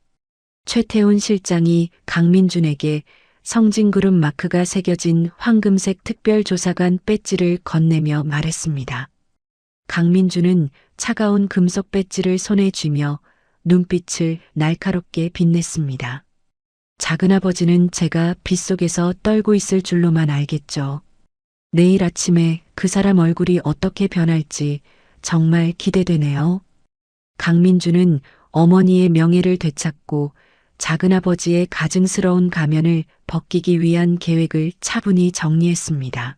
최태훈 실장이 강민준에게 성진그룹 마크가 새겨진 황금색 특별조사관 배지를 건네며 말했습니다. 강민준은 차가운 금속 배지를 손에 쥐며 눈빛을 날카롭게 빛냈습니다. 작은아버지는 제가 빗속에서 떨고 있을 줄로만 알겠죠. 내일 아침에 그 사람 얼굴이 어떻게 변할지 정말 기대되네요. 강민준은 어머니의 명예를 되찾고 작은아버지의 가증스러운 가면을 벗기기 위한 계획을 차분히 정리했습니다.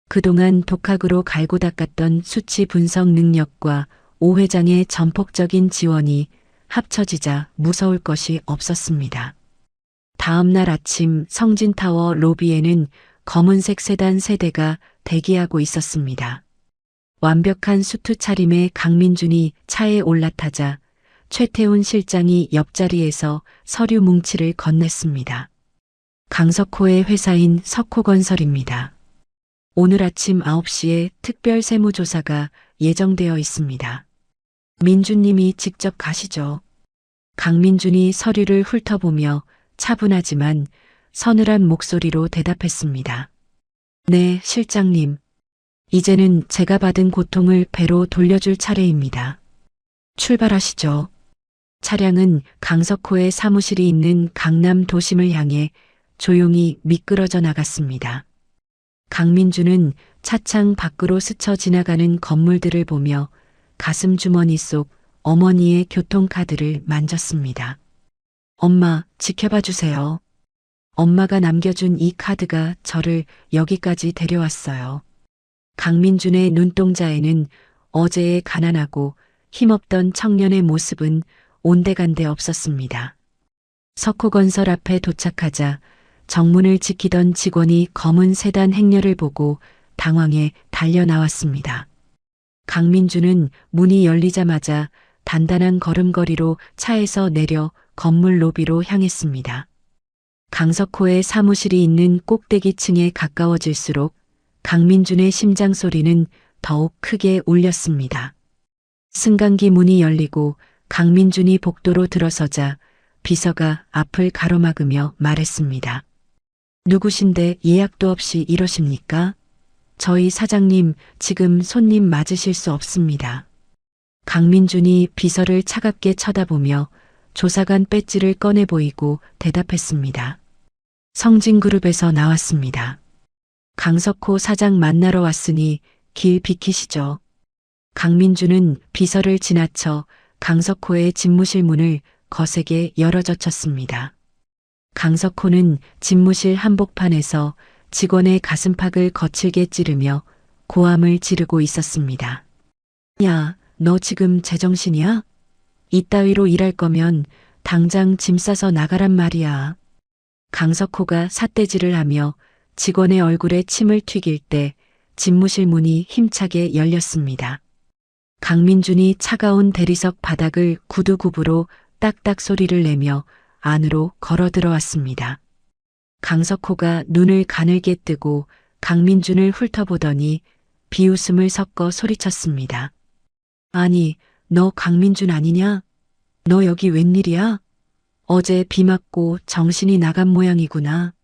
그동안 독학으로 갈고 닦았던 수치 분석 능력과 오 회장의 전폭적인 지원이 합쳐지자 무서울 것이 없었습니다. 다음 날 아침 성진타워 로비에는 검은색 세단 세 대가 대기하고 있었습니다. 완벽한 수트 차림의 강민준이 차에 올라타자 최태훈 실장이 옆자리에서 서류 뭉치를 건넸습니다. 강석호의 회사인 석호건설입니다. 오늘 아침 9시에 특별 세무조사가 예정되어 있습니다. 민준님이 직접 가시죠. 강민준이 서류를 훑어보며 차분하지만 서늘한 목소리로 대답했습니다. 네, 실장님. 이제는 제가 받은 고통을 배로 돌려줄 차례입니다. 출발하시죠. 차량은 강석호의 사무실이 있는 강남 도심을 향해 조용히 미끄러져 나갔습니다. 강민주는 차창 밖으로 스쳐 지나가는 건물들을 보며 가슴 주머니 속 어머니의 교통카드를 만졌습니다. 엄마, 지켜봐 주세요. 엄마가 남겨준 이 카드가 저를 여기까지 데려왔어요. 강민준의 눈동자에는 어제의 가난하고 힘없던 청년의 모습은 온데간데 없었습니다. 석호건설 앞에 도착하자 정문을 지키던 직원이 검은 세단 행렬을 보고 당황해 달려 나왔습니다. 강민준은 문이 열리자마자 단단한 걸음걸이로 차에서 내려 건물 로비로 향했습니다. 강석호의 사무실이 있는 꼭대기층에 가까워질수록 강민준의 심장 소리는 더욱 크게 울렸습니다. 승강기 문이 열리고 강민준이 복도로 들어서자 비서가 앞을 가로막으며 말했습니다. 누구신데 예약도 없이 이러십니까? 저희 사장님 지금 손님 맞으실 수 없습니다. 강민준이 비서를 차갑게 쳐다보며 조사관 배지를 꺼내 보이고 대답했습니다. 성진그룹에서 나왔습니다. 강석호 사장 만나러 왔으니 길 비키시죠. 강민준은 비서를 지나쳐 강석호의 집무실 문을 거세게 열어젖혔습니다. 강석호는 집무실 한복판에서 직원의 가슴팍을 거칠게 찌르며 고함을 지르고 있었습니다. 야, 너 지금 제정신이야? 이따위로 일할 거면 당장 짐 싸서 나가란 말이야. 강석호가 삿대질을 하며 직원의 얼굴에 침을 튀길 때 집무실 문이 힘차게 열렸습니다. 강민준이 차가운 대리석 바닥을 구두굽으로 딱딱 소리를 내며 안으로 걸어 들어왔습니다. 강석호가 눈을 가늘게 뜨고 강민준을 훑어보더니 비웃음을 섞어 소리쳤습니다. 아니, 너 강민준 아니냐? 너 여기 웬일이야? 어제 비 맞고 정신이 나간 모양이구나.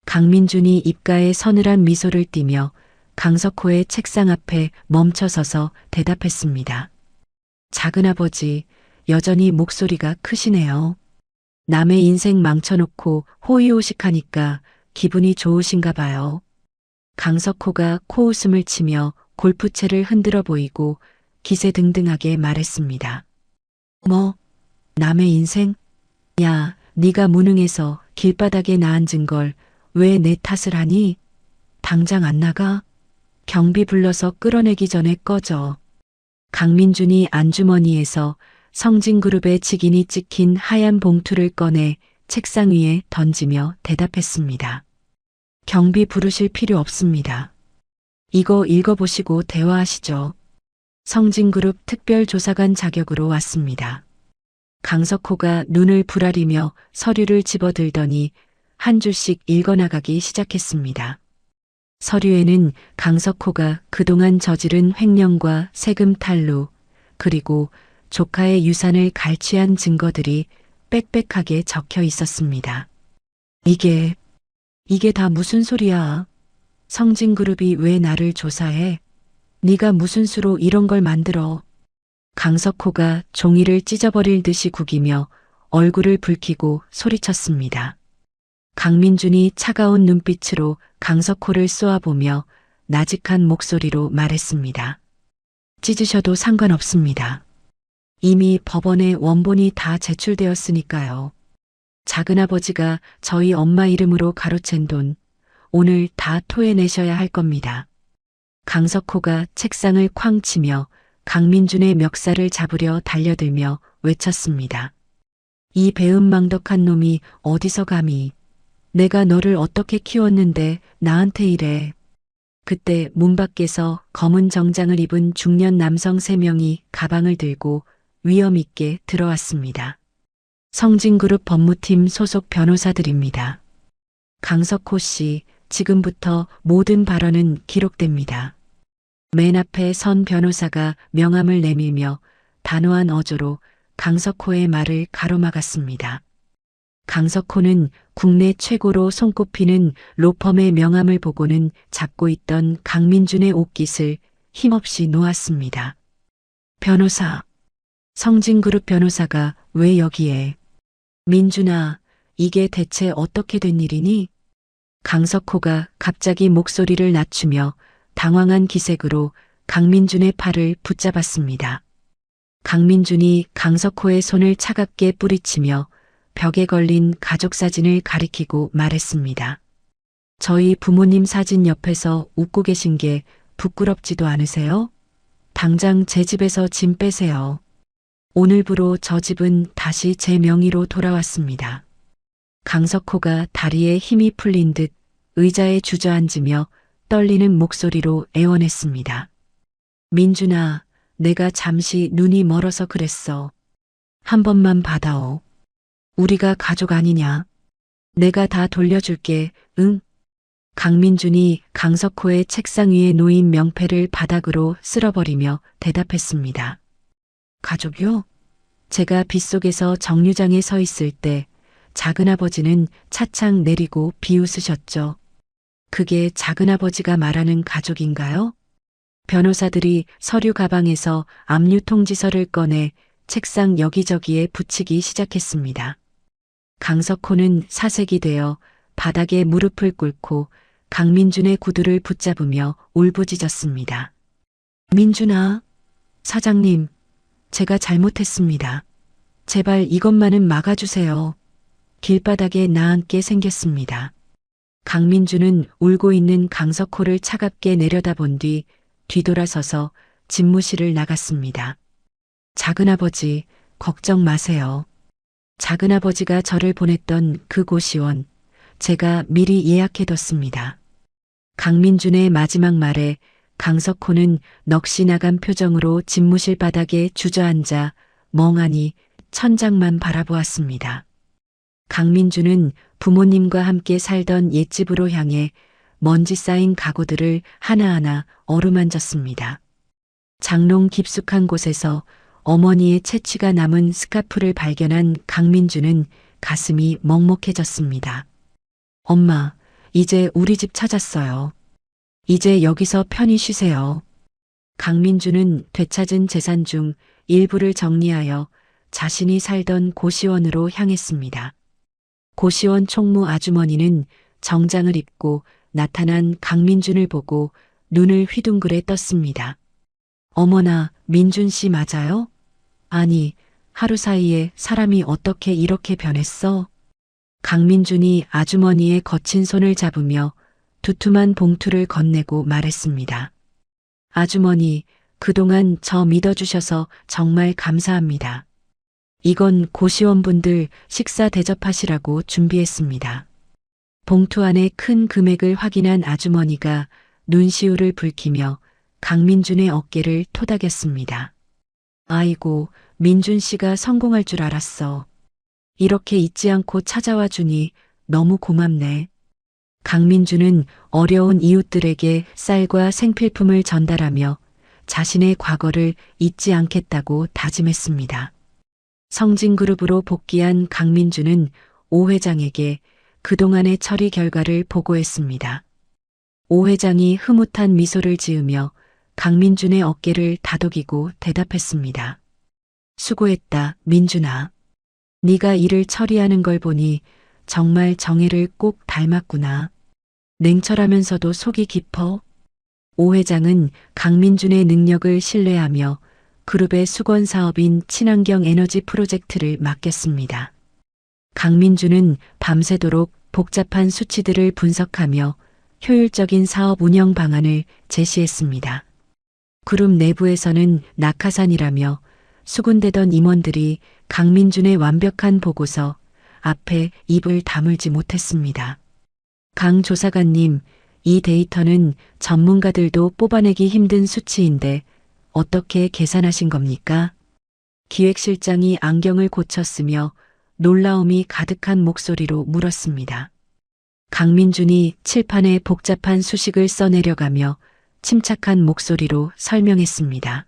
강민준이 입가에 서늘한 미소를 띠며 강석호의 책상 앞에 멈춰서서 대답했습니다. 작은아버지, 여전히 목소리가 크시네요. 남의 인생 망쳐놓고 호의호식하니까 기분이 좋으신가 봐요. 강석호가 코웃음을 치며 골프채를 흔들어 보이고 기세등등하게 말했습니다. 뭐, 남의 인생? 야, 네가 무능해서 길바닥에 나앉은 걸 왜 내 탓을 하니? 당장 안 나가? 경비 불러서 끌어내기 전에 꺼져. 강민준이 안주머니에서 성진그룹의 직인이 찍힌 하얀 봉투를 꺼내 책상 위에 던지며 대답했습니다. 경비 부르실 필요 없습니다. 이거 읽어보시고 대화하시죠. 성진그룹 특별조사관 자격으로 왔습니다. 강석호가 눈을 부라리며 서류를 집어들더니 한 줄씩 읽어나가기 시작했습니다. 서류에는 강석호가 그동안 저지른 횡령과 세금 탈루, 그리고 조카의 유산을 갈취한 증거들이 빽빽하게 적혀 있었습니다. 이게 다 무슨 소리야? 성진그룹이 왜 나를 조사해? 네가 무슨 수로 이런 걸 만들어? 강석호가 종이를 찢어버릴 듯이 구기며 얼굴을 붉히고 소리쳤습니다. 강민준이 차가운 눈빛으로 강석호를 쏘아보며 나직한 목소리로 말했습니다. 찢으셔도 상관없습니다. 이미 법원에 원본이 다 제출되었으니까요. 작은아버지가 저희 엄마 이름으로 가로챈 돈 오늘 다 토해내셔야 할 겁니다. 강석호가 책상을 쾅 치며 강민준의 멱살을 잡으려 달려들며 외쳤습니다. 이 배은망덕한 놈이 어디서 감히. 내가 너를 어떻게 키웠는데 나한테 이래. 그때 문 밖에서 검은 정장을 입은 중년 남성 3명이 가방을 들고 위험 있게 들어왔습니다. 성진그룹 법무팀 소속 변호사들입니다. 강석호 씨, 지금부터 모든 발언은 기록됩니다. 맨 앞에 선 변호사가 명함을 내밀며 단호한 어조로 강석호의 말을 가로막았습니다. 강석호는 국내 최고로 손꼽히는 로펌의 명함을 보고는 잡고 있던 강민준의 옷깃을 힘없이 놓았습니다. 변호사, 성진그룹 변호사가 왜 여기에? 민준아, 이게 대체 어떻게 된 일이니? 강석호가 갑자기 목소리를 낮추며 당황한 기색으로 강민준의 팔을 붙잡았습니다. 강민준이 강석호의 손을 차갑게 뿌리치며 벽에 걸린 가족 사진을 가리키고 말했습니다. 저희 부모님 사진 옆에서 웃고 계신 게 부끄럽지도 않으세요? 당장 제 집에서 짐 빼세요. 오늘부로 저 집은 다시 제 명의로 돌아왔습니다. 강석호가 다리에 힘이 풀린 듯 의자에 주저앉으며 떨리는 목소리로 애원했습니다. 민준아, 내가 잠시 눈이 멀어서 그랬어. 한 번만 받아오. 우리가 가족 아니냐? 내가 다 돌려줄게, 응? 강민준이 강석호의 책상 위에 놓인 명패를 바닥으로 쓸어버리며 대답했습니다. 가족이요? 제가 빗속에서 정류장에 서 있을 때 작은아버지는 차창 내리고 비웃으셨죠. 그게 작은아버지가 말하는 가족인가요? 변호사들이 서류 가방에서 압류 통지서를 꺼내 책상 여기저기에 붙이기 시작했습니다. 강석호는 사색이 되어 바닥에 무릎을 꿇고 강민준의 구두를 붙잡으며 울부짖었습니다. 민준아, 사장님, 제가 잘못했습니다. 제발 이것만은 막아주세요. 길바닥에 나앉게 생겼습니다. 강민준은 울고 있는 강석호를 차갑게 내려다본 뒤 뒤돌아서서 집무실을 나갔습니다. 작은아버지, 걱정 마세요. 작은아버지가 저를 보냈던 그 고시원, 제가 미리 예약해뒀습니다. 강민준의 마지막 말에 강석호는 넋이 나간 표정으로 집무실 바닥에 주저앉아 멍하니 천장만 바라보았습니다. 강민준은 부모님과 함께 살던 옛집으로 향해 먼지 쌓인 가구들을 하나하나 어루만졌습니다. 장롱 깊숙한 곳에서 어머니의 채취가 남은 스카프를 발견한 강민준은 가슴이 먹먹해졌습니다. 엄마, 이제 우리 집 찾았어요. 이제 여기서 편히 쉬세요. 강민준은 되찾은 재산 중 일부를 정리하여 자신이 살던 고시원으로 향했습니다. 고시원 총무 아주머니는 정장을 입고 나타난 강민준을 보고 눈을 휘둥그레 떴습니다. 어머나, 민준 씨 맞아요? 아니, 하루 사이에 사람이 어떻게 이렇게 변했어? 강민준이 아주머니의 거친 손을 잡으며 두툼한 봉투를 건네고 말했습니다. 아주머니, 그동안 저 믿어주셔서 정말 감사합니다. 이건 고시원분들 식사 대접하시라고 준비했습니다. 봉투 안에 큰 금액을 확인한 아주머니가 눈시울을 붉히며 강민준의 어깨를 토닥였습니다. 아이고, 민준 씨가 성공할 줄 알았어. 이렇게 잊지 않고 찾아와 주니 너무 고맙네. 강민준은 어려운 이웃들에게 쌀과 생필품을 전달하며 자신의 과거를 잊지 않겠다고 다짐했습니다. 성진그룹으로 복귀한 강민준은 오 회장에게 그동안의 처리 결과를 보고했습니다. 오 회장이 흐뭇한 미소를 지으며 강민준의 어깨를 다독이고 대답했습니다. 수고했다, 민준아. 네가 일을 처리하는 걸 보니 정말 정혜를 꼭 닮았구나. 냉철하면서도 속이 깊어. 오 회장은 강민준의 능력을 신뢰하며 그룹의 수건 사업인 친환경 에너지 프로젝트를 맡겼습니다. 강민준은 밤새도록 복잡한 수치들을 분석하며 효율적인 사업 운영 방안을 제시했습니다. 그룹 내부에서는 낙하산이라며 수군대던 임원들이 강민준의 완벽한 보고서 앞에 입을 다물지 못했습니다. 강 조사관님, 이 데이터는 전문가들도 뽑아내기 힘든 수치인데 어떻게 계산하신 겁니까? 기획실장이 안경을 고쳤으며 놀라움이 가득한 목소리로 물었습니다. 강민준이 칠판에 복잡한 수식을 써내려가며 침착한 목소리로 설명했습니다.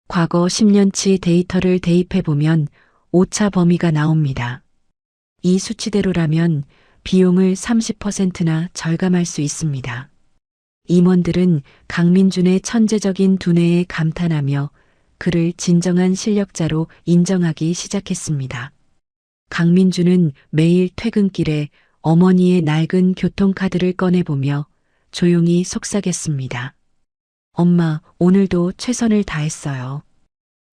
과거 10년치 데이터를 대입해보면 오차 범위가 나옵니다. 이 수치대로라면 비용을 30%나 절감할 수 있습니다. 임원들은 강민준의 천재적인 두뇌에 감탄하며 그를 진정한 실력자로 인정하기 시작했습니다. 강민준은 매일 퇴근길에 어머니의 낡은 교통카드를 꺼내보며 조용히 속삭였습니다. 엄마, 오늘도 최선을 다했어요.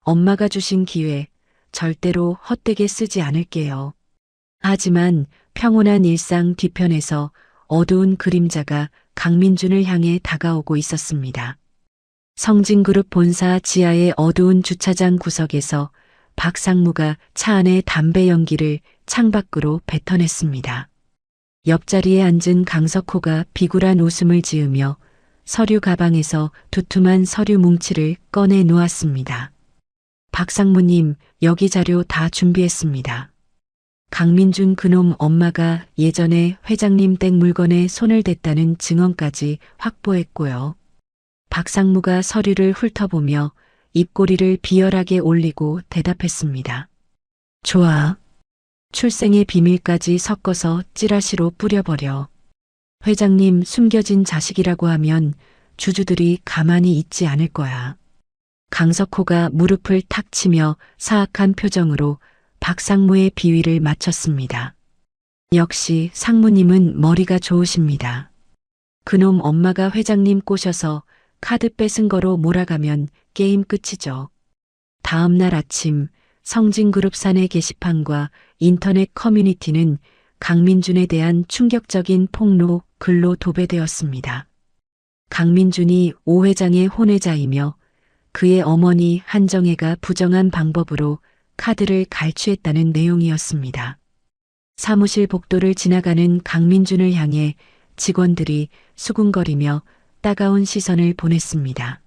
엄마가 주신 기회 절대로 헛되게 쓰지 않을게요. 하지만 평온한 일상 뒤편에서 어두운 그림자가 강민준을 향해 다가오고 있었습니다. 성진그룹 본사 지하의 어두운 주차장 구석에서 박상무가 차 안의 담배 연기를 창밖으로 뱉어냈습니다. 옆자리에 앉은 강석호가 비굴한 웃음을 지으며 서류 가방에서 두툼한 서류 뭉치를 꺼내 놓았습니다. 박상무님, 여기 자료 다 준비했습니다. 강민준 그놈 엄마가 예전에 회장님 댁 물건에 손을 댔다는 증언까지 확보했고요. 박상무가 서류를 훑어보며 입꼬리를 비열하게 올리고 대답했습니다. 좋아. 출생의 비밀까지 섞어서 찌라시로 뿌려버려. 회장님 숨겨진 자식이라고 하면 주주들이 가만히 있지 않을 거야. 강석호가 무릎을 탁 치며 사악한 표정으로 박상무의 비위를 맞췄습니다. 역시 상무님은 머리가 좋으십니다. 그놈 엄마가 회장님 꼬셔서 카드 뺏은 거로 몰아가면 게임 끝이죠. 다음 날 아침 성진그룹 사내 게시판과 인터넷 커뮤니티는 강민준에 대한 충격적인 폭로 글로 도배되었습니다. 강민준이 오 회장의 혼외자이며 그의 어머니 한정혜가 부정한 방법으로 카드를 갈취했다는 내용이었습니다. 사무실 복도를 지나가는 강민준을 향해 직원들이 수군거리며 따가운 시선을 보냈습니다.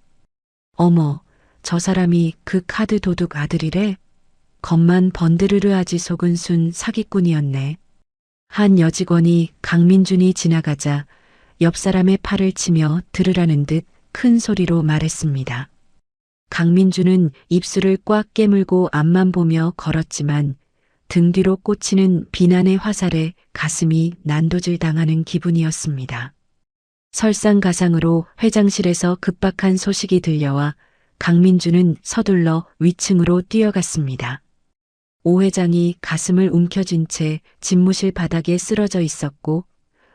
어머, 저 사람이 그 카드 도둑 아들이래? 겉만 번드르르하지 속은 순 사기꾼이었네. 한 여직원이 강민준이 지나가자 옆 사람의 팔을 치며 들으라는 듯 큰 소리로 말했습니다. 강민준은 입술을 꽉 깨물고 앞만 보며 걸었지만 등 뒤로 꽂히는 비난의 화살에 가슴이 난도질 당하는 기분이었습니다. 설상가상으로 회장실에서 급박한 소식이 들려와 강민준은 서둘러 위층으로 뛰어갔습니다. 오 회장이 가슴을 움켜쥔 채 집무실 바닥에 쓰러져 있었고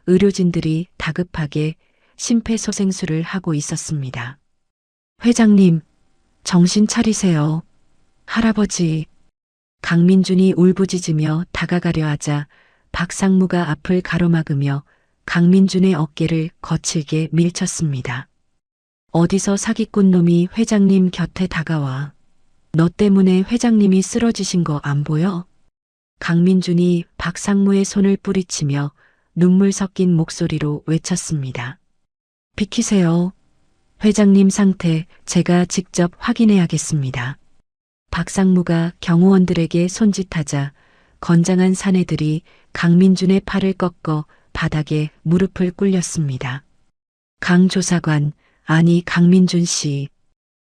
의료진들이 다급하게 심폐소생술을 하고 있었습니다. 회장님, 정신 차리세요. 할아버지. 강민준이 울부짖으며 다가가려 하자 박상무가 앞을 가로막으며 강민준의 어깨를 거칠게 밀쳤습니다. 어디서 사기꾼 놈이 회장님 곁에 다가와. 너 때문에 회장님이 쓰러지신 거 안 보여? 강민준이 박상무의 손을 뿌리치며 눈물 섞인 목소리로 외쳤습니다. 비키세요. 회장님 상태 제가 직접 확인해야겠습니다. 박상무가 경호원들에게 손짓하자 건장한 사내들이 강민준의 팔을 꺾어 바닥에 무릎을 꿇렸습니다. 강 조사관, 아니 강민준 씨.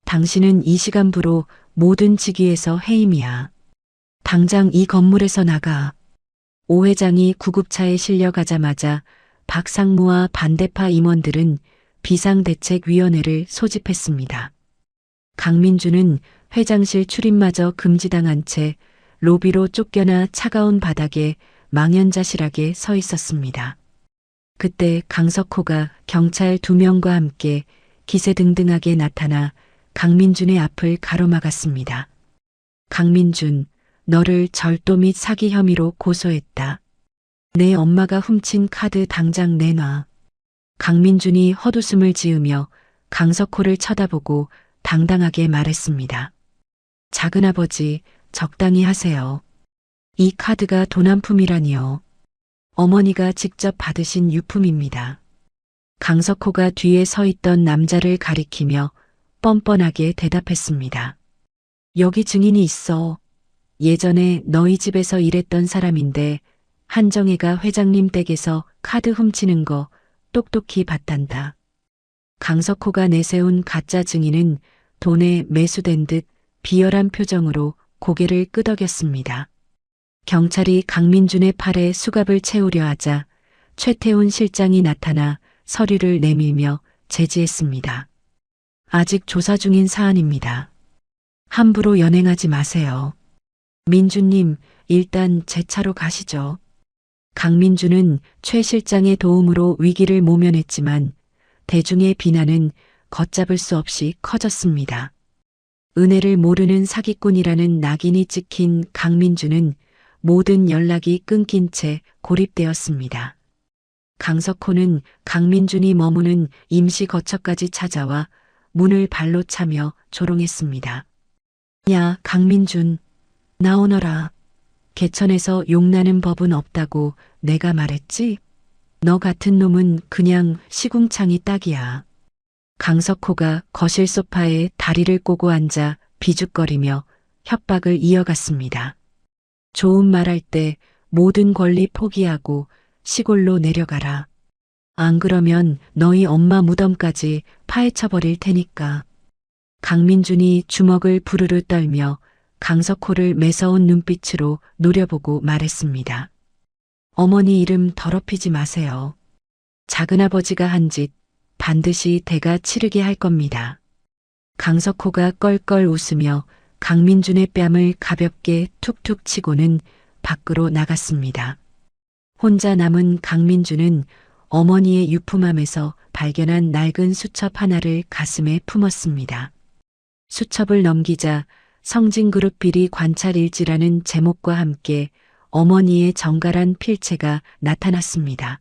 당신은 이 시간부로 모든 직위에서 해임이야. 당장 이 건물에서 나가. 오 회장이 구급차에 실려가자마자 박상무와 반대파 임원들은 비상대책위원회를 소집했습니다. 강민준은 회장실 출입마저 금지당한 채 로비로 쫓겨나 차가운 바닥에 망연자실하게 서 있었습니다. 그때 강석호가 경찰 2명과 함께 기세등등하게 나타나 강민준의 앞을 가로막았습니다. 강민준, 너를 절도 및 사기 혐의로 고소했다. 내 엄마가 훔친 카드 당장 내놔. 강민준이 헛웃음을 지으며 강석호를 쳐다보고 당당하게 말했습니다. 작은아버지, 적당히 하세요. 이 카드가 돈 한 푼이라니요. 어머니가 직접 받으신 유품입니다. 강석호가 뒤에 서 있던 남자를 가리키며 뻔뻔하게 대답했습니다. 여기 증인이 있어. 예전에 너희 집에서 일했던 사람인데 한정혜가 회장님 댁에서 카드 훔치는 거 똑똑히 봤단다. 강석호가 내세운 가짜 증인은 돈에 매수된 듯 비열한 표정으로 고개를 끄덕였습니다. 경찰이 강민준의 팔에 수갑을 채우려 하자 최태훈 실장이 나타나 서류를 내밀며 제지했습니다. 아직 조사 중인 사안입니다. 함부로 연행하지 마세요. 민주님, 일단 제 차로 가시죠. 강민주는 최 실장의 도움으로 위기를 모면했지만 대중의 비난은 걷잡을 수 없이 커졌습니다. 은혜를 모르는 사기꾼이라는 낙인이 찍힌 강민주는 모든 연락이 끊긴 채 고립되었습니다. 강석호는 강민준이 머무는 임시 거처까지 찾아와 문을 발로 차며 조롱했습니다. 야, 강민준, 나오너라. 개천에서 용나는 법은 없다고 내가 말했지? 너 같은 놈은 그냥 시궁창이 딱이야. 강석호가 거실 소파에 다리를 꼬고 앉아 비죽거리며 협박을 이어갔습니다. 좋은 말할 때 모든 권리 포기하고 시골로 내려가라. 안 그러면 너희 엄마 무덤까지 파헤쳐버릴 테니까. 강민준이 주먹을 부르르 떨며 강석호를 매서운 눈빛으로 노려보고 말했습니다. 어머니 이름 더럽히지 마세요. 작은아버지가 한 짓 반드시 대가 치르게 할 겁니다. 강석호가 껄껄 웃으며 강민준의 뺨을 가볍게 툭툭 치고는 밖으로 나갔습니다. 혼자 남은 강민준은 어머니의 유품함에서 발견한 낡은 수첩 하나를 가슴에 품었습니다. 수첩을 넘기자 성진그룹 비리 관찰일지라는 제목과 함께 어머니의 정갈한 필체가 나타났습니다.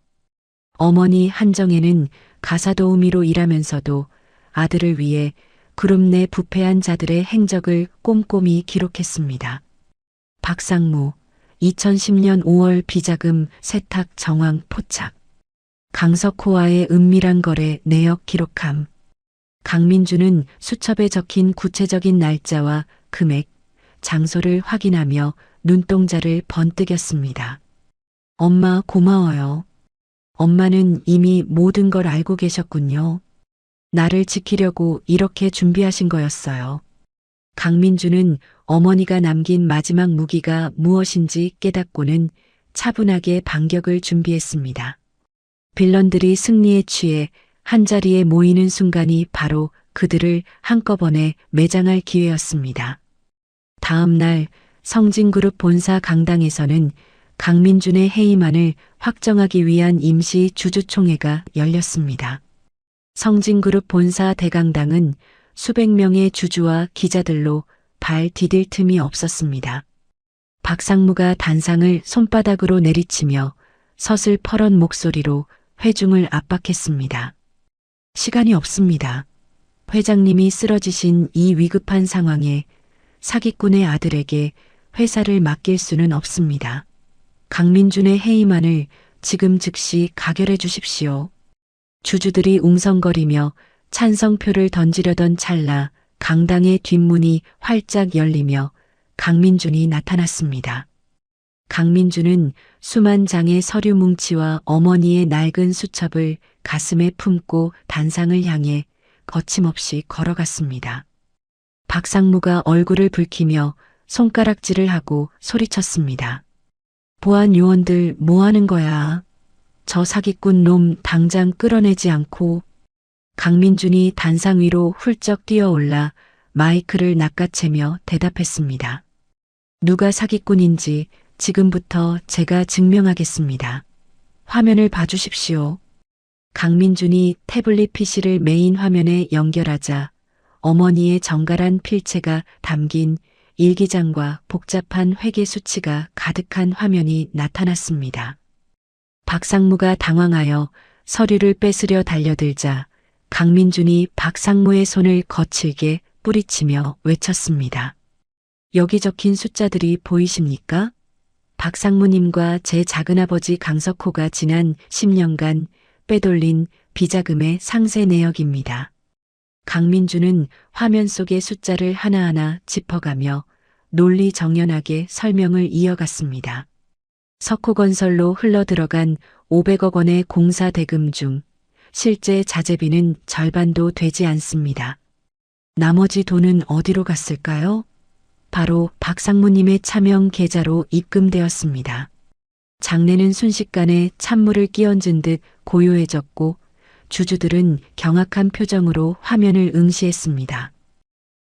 어머니 한정혜는 가사도우미로 일하면서도 아들을 위해 그룹 내 부패한 자들의 행적을 꼼꼼히 기록했습니다. 박상무, 2010년 5월 비자금 세탁 정황 포착. 강석호와의 은밀한 거래 내역 기록함. 강민주는 수첩에 적힌 구체적인 날짜와 금액, 장소를 확인하며 눈동자를 번뜩였습니다. 엄마 고마워요. 엄마는 이미 모든 걸 알고 계셨군요. 나를 지키려고 이렇게 준비하신 거였어요. 강민주는 어머니가 남긴 마지막 무기가 무엇인지 깨닫고는 차분하게 반격을 준비했습니다. 빌런들이 승리에 취해 한자리에 모이는 순간이 바로 그들을 한꺼번에 매장할 기회였습니다. 다음 날 성진그룹 본사 강당에서는 강민준의 해임안을 확정하기 위한 임시 주주총회가 열렸습니다. 성진그룹 본사 대강당은 수백 명의 주주와 기자들로 발 디딜 틈이 없었습니다. 박상무가 단상을 손바닥으로 내리치며 서슬퍼런 목소리로 회중을 압박했습니다. 시간이 없습니다. 회장님이 쓰러지신 이 위급한 상황에 사기꾼의 아들에게 회사를 맡길 수는 없습니다. 강민준의 해임안을 지금 즉시 가결해 주십시오. 주주들이 웅성거리며 찬성표를 던지려던 찰나 강당의 뒷문이 활짝 열리며 강민준이 나타났습니다. 강민준은 수만 장의 서류 뭉치와 어머니의 낡은 수첩을 가슴에 품고 단상을 향해 거침없이 걸어갔습니다. 박상무가 얼굴을 붉히며 손가락질을 하고 소리쳤습니다. 보안 요원들 뭐 하는 거야? 저 사기꾼 놈 당장 끌어내지 않고. 강민준이 단상 위로 훌쩍 뛰어올라 마이크를 낚아채며 대답했습니다. 누가 사기꾼인지 지금부터 제가 증명하겠습니다. 화면을 봐주십시오. 강민준이 태블릿 PC를 메인 화면에 연결하자 어머니의 정갈한 필체가 담긴 일기장과 복잡한 회계 수치가 가득한 화면이 나타났습니다. 박상무가 당황하여 서류를 뺏으려 달려들자 강민준이 박상무의 손을 거칠게 뿌리치며 외쳤습니다. 여기 적힌 숫자들이 보이십니까? 박상무님과 제 작은아버지 강석호가 지난 10년간 빼돌린 비자금의 상세 내역입니다. 강민주는 화면 속의 숫자를 하나하나 짚어가며 논리정연하게 설명을 이어갔습니다. 석호건설로 흘러들어간 500억 원의 공사 대금 중 실제 자재비는 절반도 되지 않습니다. 나머지 돈은 어디로 갔을까요? 바로 박상무님의 차명 계좌로 입금되었습니다. 장내는 순식간에 찬물을 끼얹은 듯 고요해졌고 주주들은 경악한 표정으로 화면을 응시했습니다.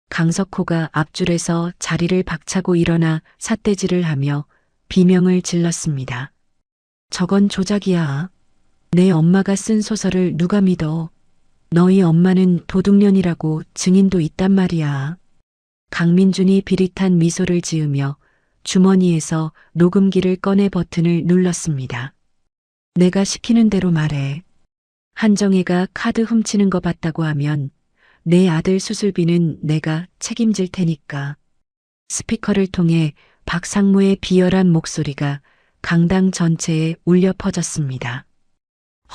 강석호가 앞줄에서 자리를 박차고 일어나 삿대질을 하며 비명을 질렀습니다. 저건 조작이야. 내 엄마가 쓴 소설을 누가 믿어. 너희 엄마는 도둑년이라고 증인도 있단 말이야. 강민준이 비릿한 미소를 지으며 주머니에서 녹음기를 꺼내 버튼을 눌렀습니다. 내가 시키는 대로 말해. 한정혜가 카드 훔치는 거 봤다고 하면 내 아들 수술비는 내가 책임질 테니까. 스피커를 통해 박상무의 비열한 목소리가 강당 전체에 울려 퍼졌습니다.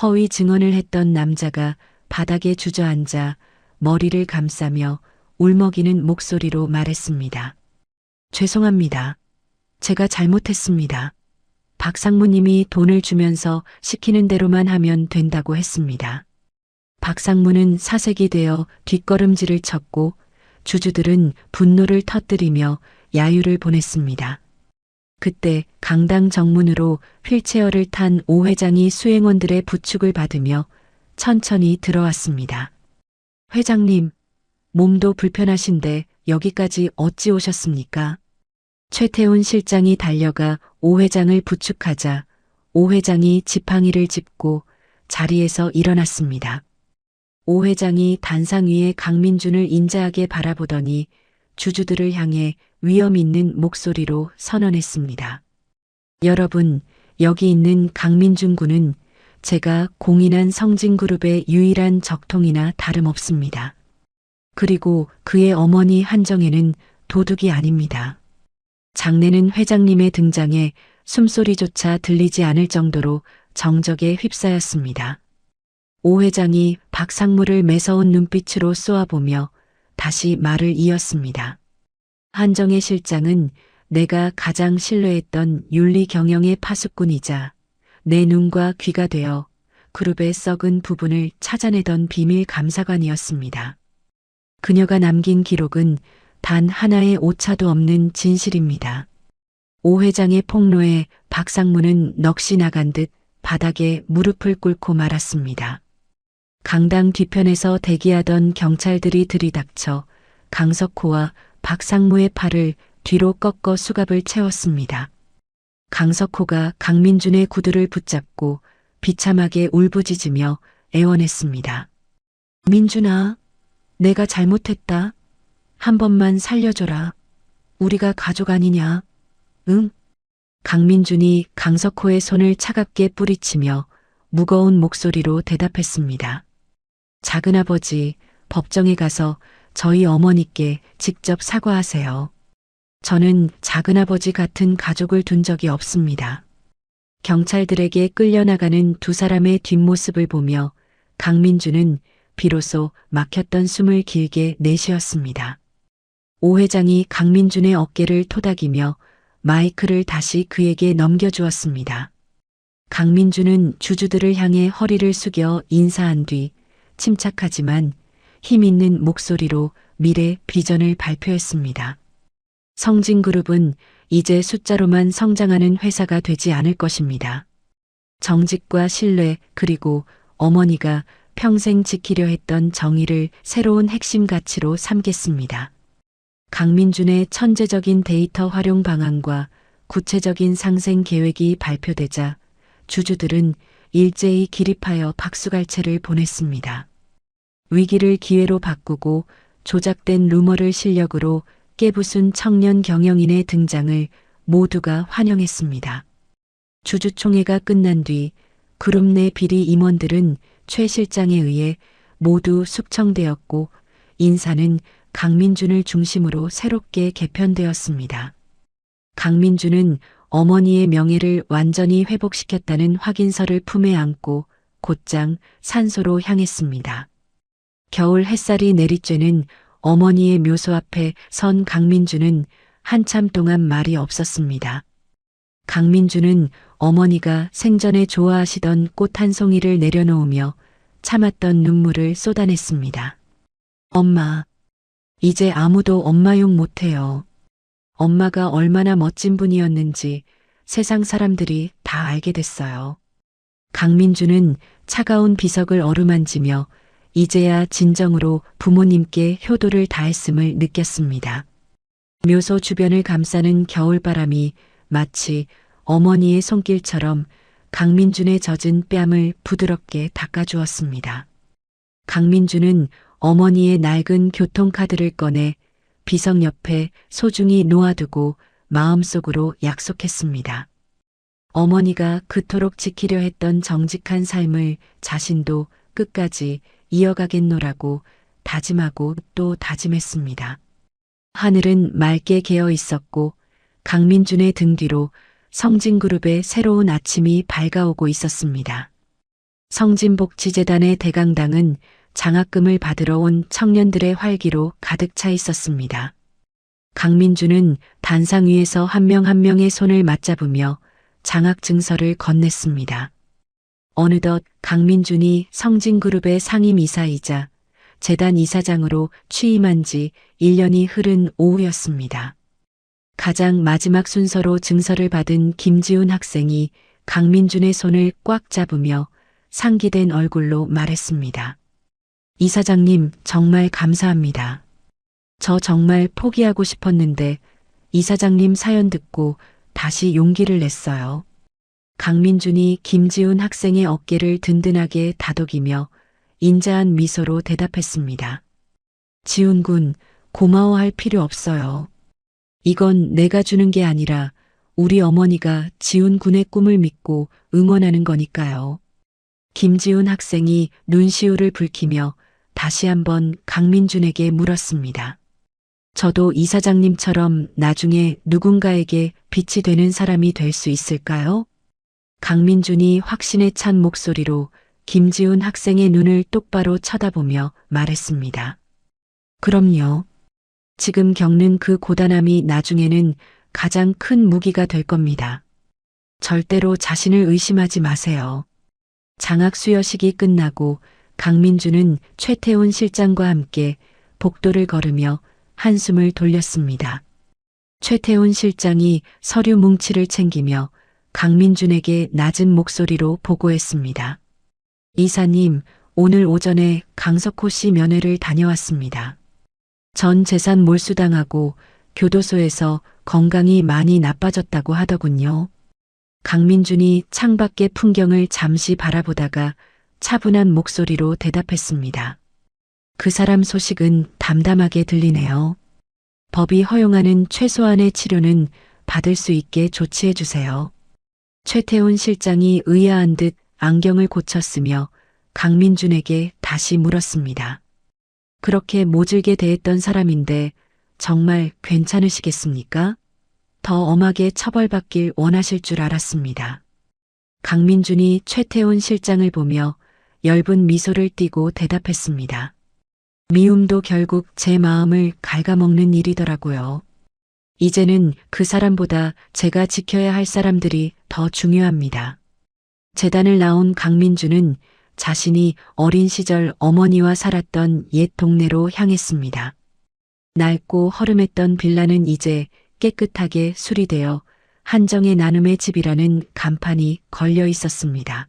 허위 증언을 했던 남자가 바닥에 주저앉아 머리를 감싸며 울먹이는 목소리로 말했습니다. 죄송합니다. 제가 잘못했습니다. 박상무님이 돈을 주면서 시키는 대로만 하면 된다고 했습니다. 박상무는 사색이 되어 뒷걸음질을 쳤고 주주들은 분노를 터뜨리며 야유를 보냈습니다. 그때 강당 정문으로 휠체어를 탄 오 회장이 수행원들의 부축을 받으며 천천히 들어왔습니다. 회장님, 몸도 불편하신데 여기까지 어찌 오셨습니까? 최태훈 실장이 달려가 오 회장을 부축하자 오 회장이 지팡이를 짚고 자리에서 일어났습니다. 오 회장이 단상 위에 강민준을 인자하게 바라보더니 주주들을 향해 위험 있는 목소리로 선언했습니다. 여러분, 여기 있는 강민준 군은 제가 공인한 성진그룹의 유일한 적통이나 다름없습니다. 그리고 그의 어머니 한정혜는 도둑이 아닙니다. 장내는 회장님의 등장에 숨소리조차 들리지 않을 정도로 정적에 휩싸였습니다. 오 회장이 박상무를 매서운 눈빛으로 쏘아보며 다시 말을 이었습니다. 한정혜 실장은 내가 가장 신뢰했던 윤리 경영의 파수꾼이자 내 눈과 귀가 되어 그룹의 썩은 부분을 찾아내던 비밀 감사관이었습니다. 그녀가 남긴 기록은 단 하나의 오차도 없는 진실입니다. 오 회장의 폭로에 박상무는 넋이 나간 듯 바닥에 무릎을 꿇고 말았습니다. 강당 뒤편에서 대기하던 경찰들이 들이닥쳐 강석호와 박상무의 팔을 뒤로 꺾어 수갑을 채웠습니다. 강석호가 강민준의 구두를 붙잡고 비참하게 울부짖으며 애원했습니다. 민준아, 내가 잘못했다. 한 번만 살려줘라. 우리가 가족 아니냐? 응? 강민준이 강석호의 손을 차갑게 뿌리치며 무거운 목소리로 대답했습니다. 작은아버지, 법정에 가서 저희 어머니께 직접 사과하세요. 저는 작은아버지 같은 가족을 둔 적이 없습니다. 경찰들에게 끌려나가는 두 사람의 뒷모습을 보며 강민준은 비로소 막혔던 숨을 길게 내쉬었습니다. 오 회장이 강민준의 어깨를 토닥이며 마이크를 다시 그에게 넘겨주었습니다. 강민준은 주주들을 향해 허리를 숙여 인사한 뒤 침착하지만 힘 있는 목소리로 미래 비전을 발표했습니다. 성진그룹은 이제 숫자로만 성장하는 회사가 되지 않을 것입니다. 정직과 신뢰 그리고 어머니가 평생 지키려 했던 정의를 새로운 핵심 가치로 삼겠습니다. 강민준의 천재적인 데이터 활용 방안과 구체적인 상생 계획이 발표되자 주주들은 일제히 기립하여 박수갈채를 보냈습니다. 위기를 기회로 바꾸고 조작된 루머를 실력으로 깨부순 청년 경영인의 등장을 모두가 환영했습니다. 주주총회가 끝난 뒤 그룹 내 비리 임원들은 최 실장에 의해 모두 숙청되었고 인사는 강민준을 중심으로 새롭게 개편되었습니다. 강민준은 어머니의 명예를 완전히 회복시켰다는 확인서를 품에 안고 곧장 산소로 향했습니다. 겨울 햇살이 내리쬐는 어머니의 묘소 앞에 선 강민준은 한참 동안 말이 없었습니다. 강민준은 어머니가 생전에 좋아하시던 꽃 한 송이를 내려놓으며 참았던 눈물을 쏟아냈습니다. 엄마, 이제 아무도 엄마 욕 못해요. 엄마가 얼마나 멋진 분이었는지 세상 사람들이 다 알게 됐어요. 강민준은 차가운 비석을 어루만지며 이제야 진정으로 부모님께 효도를 다했음을 느꼈습니다. 묘소 주변을 감싸는 겨울바람이 마치 어머니의 손길처럼 강민준의 젖은 뺨을 부드럽게 닦아주었습니다. 강민준은 어머니의 낡은 교통카드를 꺼내 비석 옆에 소중히 놓아두고 마음속으로 약속했습니다. 어머니가 그토록 지키려 했던 정직한 삶을 자신도 끝까지 이어가겠노라고 다짐하고 또 다짐했습니다. 하늘은 맑게 개어 있었고 강민준의 등 뒤로 성진그룹의 새로운 아침이 밝아오고 있었습니다. 성진복지재단의 대강당은 장학금을 받으러 온 청년들의 활기로 가득 차 있었습니다. 강민준은 단상 위에서 한 명 한 명의 손을 맞잡으며 장학증서를 건넸습니다. 어느덧 강민준이 성진그룹의 상임이사이자 재단 이사장으로 취임한 지 1년이 흐른 오후였습니다. 가장 마지막 순서로 증서를 받은 김지훈 학생이 강민준의 손을 꽉 잡으며 상기된 얼굴로 말했습니다. 이사장님, 정말 감사합니다. 저 정말 포기하고 싶었는데 이사장님 사연 듣고 다시 용기를 냈어요. 강민준이 김지훈 학생의 어깨를 든든하게 다독이며 인자한 미소로 대답했습니다. 지훈 군, 고마워할 필요 없어요. 이건 내가 주는 게 아니라 우리 어머니가 지훈 군의 꿈을 믿고 응원하는 거니까요. 김지훈 학생이 눈시울을 붉히며 다시 한번 강민준에게 물었습니다. 저도 이사장님처럼 나중에 누군가에게 빛이 되는 사람이 될 수 있을까요? 강민준이 확신에 찬 목소리로 김지훈 학생의 눈을 똑바로 쳐다보며 말했습니다. 그럼요. 지금 겪는 그 고단함이 나중에는 가장 큰 무기가 될 겁니다. 절대로 자신을 의심하지 마세요. 장학 수여식이 끝나고 강민준은 최태훈 실장과 함께 복도를 걸으며 한숨을 돌렸습니다. 최태훈 실장이 서류 뭉치를 챙기며 강민준에게 낮은 목소리로 보고했습니다. 이사님, 오늘 오전에 강석호 씨 면회를 다녀왔습니다. 전 재산 몰수당하고 교도소에서 건강이 많이 나빠졌다고 하더군요. 강민준이 창밖의 풍경을 잠시 바라보다가 차분한 목소리로 대답했습니다. 그 사람 소식은 담담하게 들리네요. 법이 허용하는 최소한의 치료는 받을 수 있게 조치해 주세요. 최태훈 실장이 의아한 듯 안경을 고쳤으며 강민준에게 다시 물었습니다. 그렇게 모질게 대했던 사람인데 정말 괜찮으시겠습니까? 더 엄하게 처벌받길 원하실 줄 알았습니다. 강민준이 최태훈 실장을 보며 엷은 미소를 띠고 대답했습니다. 미움도 결국 제 마음을 갉아먹는 일이더라고요. 이제는 그 사람보다 제가 지켜야 할 사람들이 더 중요합니다. 재단을 나온 강민준은 자신이 어린 시절 어머니와 살았던 옛 동네로 향했습니다. 낡고 허름했던 빌라는 이제 깨끗하게 수리되어 한정의 나눔의 집이라는 간판이 걸려 있었습니다.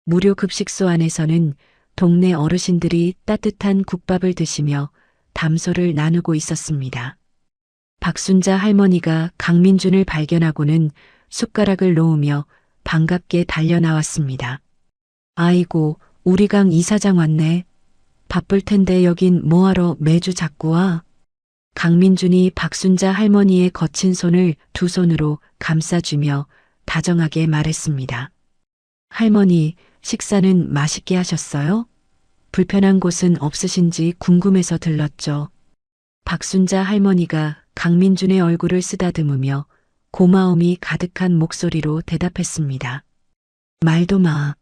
무료 급식소 안에서는 동네 어르신들이 따뜻한 국밥을 드시며 담소를 나누고 있었습니다. 박순자 할머니가 강민준을 발견하고는 숟가락을 놓으며 반갑게 달려 나왔습니다. 아이고, 우리 강 이사장 왔네. 바쁠 텐데 여긴 뭐하러 매주 자꾸 와? 강민준이 박순자 할머니의 거친 손을 두 손으로 감싸주며 다정하게 말했습니다. 할머니, 식사는 맛있게 하셨어요? 불편한 곳은 없으신지 궁금해서 들렀죠. 박순자 할머니가 강민준의 얼굴을 쓰다듬으며 고마움이 가득한 목소리로 대답했습니다. 말도 마.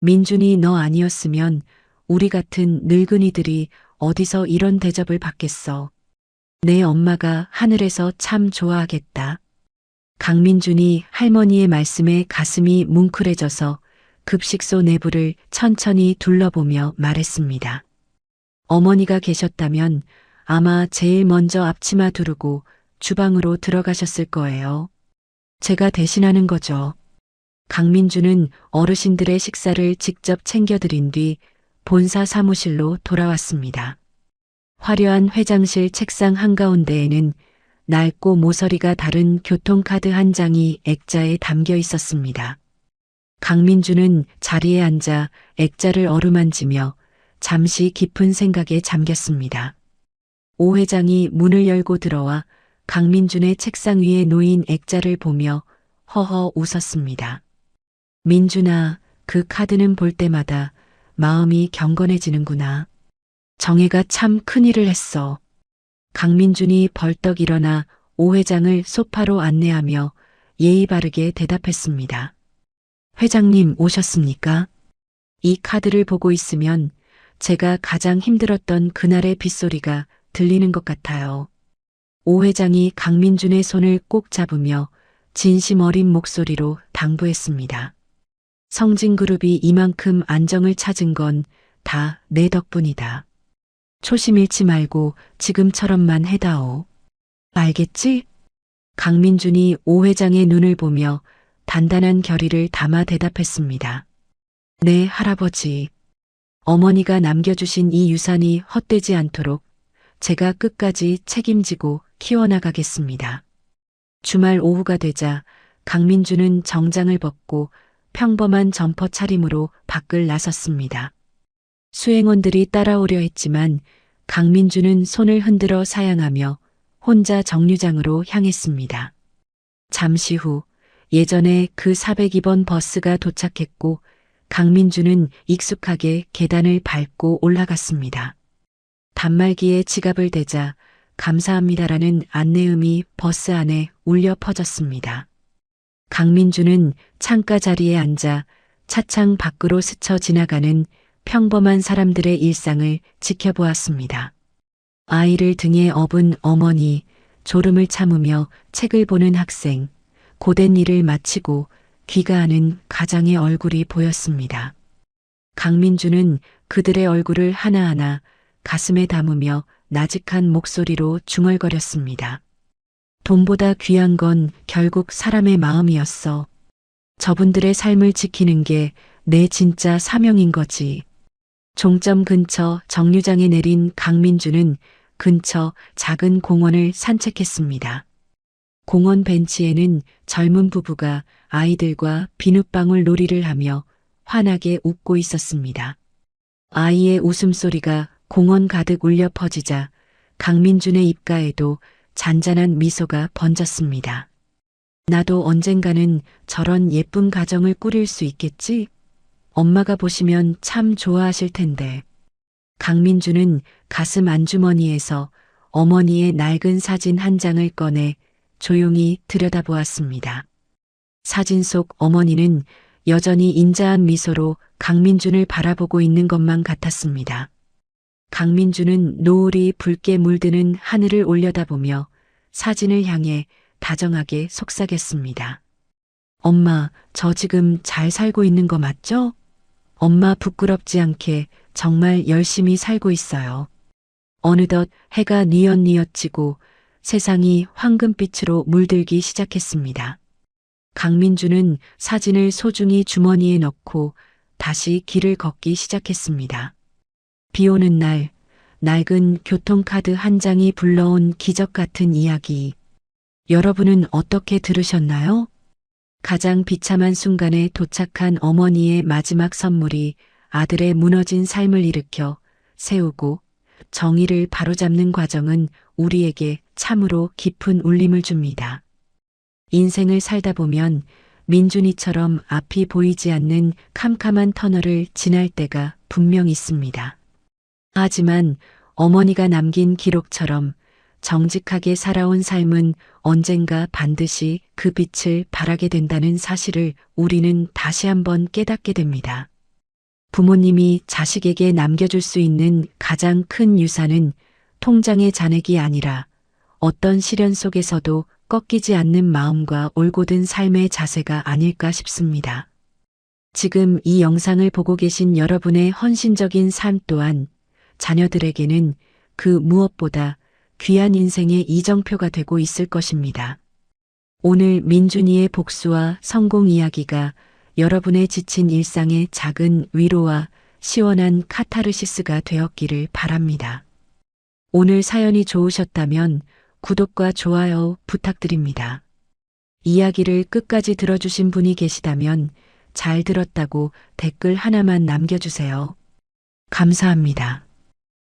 민준이 너 아니었으면 우리 같은 늙은이들이 어디서 이런 대접을 받겠어. 내 엄마가 하늘에서 참 좋아하겠다. 강민준이 할머니의 말씀에 가슴이 뭉클해져서 급식소 내부를 천천히 둘러보며 말했습니다. 어머니가 계셨다면 아마 제일 먼저 앞치마 두르고 주방으로 들어가셨을 거예요. 제가 대신하는 거죠. 강민준은 어르신들의 식사를 직접 챙겨드린 뒤 본사 사무실로 돌아왔습니다. 화려한 회장실 책상 한가운데에는 낡고 모서리가 다른 교통카드 한 장이 액자에 담겨 있었습니다. 강민준은 자리에 앉아 액자를 어루만지며 잠시 깊은 생각에 잠겼습니다. 오 회장이 문을 열고 들어와 강민준의 책상 위에 놓인 액자를 보며 허허 웃었습니다. 민준아, 그 카드는 볼 때마다 마음이 경건해지는구나. 정혜가 참 큰일을 했어. 강민준이 벌떡 일어나 오 회장을 소파로 안내하며 예의 바르게 대답했습니다. 회장님 오셨습니까? 이 카드를 보고 있으면 제가 가장 힘들었던 그날의 빗소리가 들리는 것 같아요. 오 회장이 강민준의 손을 꼭 잡으며 진심 어린 목소리로 당부했습니다. 성진그룹이 이만큼 안정을 찾은 건 다 내 덕분이다. 초심 잃지 말고 지금처럼만 해다오. 알겠지? 강민준이 오 회장의 눈을 보며 단단한 결의를 담아 대답했습니다. 네, 할아버지. 어머니가 남겨주신 이 유산이 헛되지 않도록 제가 끝까지 책임지고 키워나가겠습니다. 주말 오후가 되자 강민준은 정장을 벗고 평범한 점퍼 차림으로 밖을 나섰습니다. 수행원들이 따라오려 했지만 강민준은 손을 흔들어 사양하며 혼자 정류장으로 향했습니다. 잠시 후 예전에 그 402번 버스가 도착했고 강민준은 익숙하게 계단을 밟고 올라갔습니다. 단말기에 지갑을 대자 감사합니다라는 안내음이 버스 안에 울려 퍼졌습니다. 강민준은 창가 자리에 앉아 차창 밖으로 스쳐 지나가는 평범한 사람들의 일상을 지켜보았습니다. 아이를 등에 업은 어머니, 졸음을 참으며 책을 보는 학생, 고된 일을 마치고 귀가하는 가장의 얼굴이 보였습니다. 강민준은 그들의 얼굴을 하나하나 가슴에 담으며 나직한 목소리로 중얼거렸습니다. 돈보다 귀한 건 결국 사람의 마음이었어. 저분들의 삶을 지키는 게 내 진짜 사명인 거지. 종점 근처 정류장에 내린 강민준은 근처 작은 공원을 산책했습니다. 공원 벤치에는 젊은 부부가 아이들과 비눗방울 놀이를 하며 환하게 웃고 있었습니다. 아이의 웃음소리가 공원 가득 울려 퍼지자 강민준의 입가에도 잔잔한 미소가 번졌습니다. 나도 언젠가는 저런 예쁜 가정을 꾸릴 수 있겠지? 엄마가 보시면 참 좋아하실 텐데. 강민준은 가슴 안주머니에서 어머니의 낡은 사진 한 장을 꺼내 조용히 들여다보았습니다. 사진 속 어머니는 여전히 인자한 미소로 강민준을 바라보고 있는 것만 같았습니다. 강민준은 노을이 붉게 물드는 하늘을 올려다보며 사진을 향해 다정하게 속삭였습니다. 엄마, 저 지금 잘 살고 있는 거 맞죠? 엄마 부끄럽지 않게 정말 열심히 살고 있어요. 어느덧 해가 뉘엿뉘엿 지고 세상이 황금빛으로 물들기 시작했습니다. 강민준은 사진을 소중히 주머니에 넣고 다시 길을 걷기 시작했습니다. 비 오는 날, 낡은 교통카드 한 장이 불러온 기적 같은 이야기. 여러분은 어떻게 들으셨나요? 가장 비참한 순간에 도착한 어머니의 마지막 선물이 아들의 무너진 삶을 일으켜 세우고 정의를 바로잡는 과정은 우리에게 참으로 깊은 울림을 줍니다. 인생을 살다 보면 민준이처럼 앞이 보이지 않는 캄캄한 터널을 지날 때가 분명 있습니다. 하지만 어머니가 남긴 기록처럼 정직하게 살아온 삶은 언젠가 반드시 그 빛을 발하게 된다는 사실을 우리는 다시 한번 깨닫게 됩니다. 부모님이 자식에게 남겨줄 수 있는 가장 큰 유산은 통장의 잔액이 아니라 어떤 시련 속에서도 꺾이지 않는 마음과 올곧은 삶의 자세가 아닐까 싶습니다. 지금 이 영상을 보고 계신 여러분의 헌신적인 삶 또한 자녀들에게는 그 무엇보다 귀한 인생의 이정표가 되고 있을 것입니다. 오늘 민준이의 복수와 성공 이야기가 여러분의 지친 일상의 작은 위로와 시원한 카타르시스가 되었기를 바랍니다. 오늘 사연이 좋으셨다면 구독과 좋아요 부탁드립니다. 이야기를 끝까지 들어주신 분이 계시다면 잘 들었다고 댓글 하나만 남겨주세요. 감사합니다.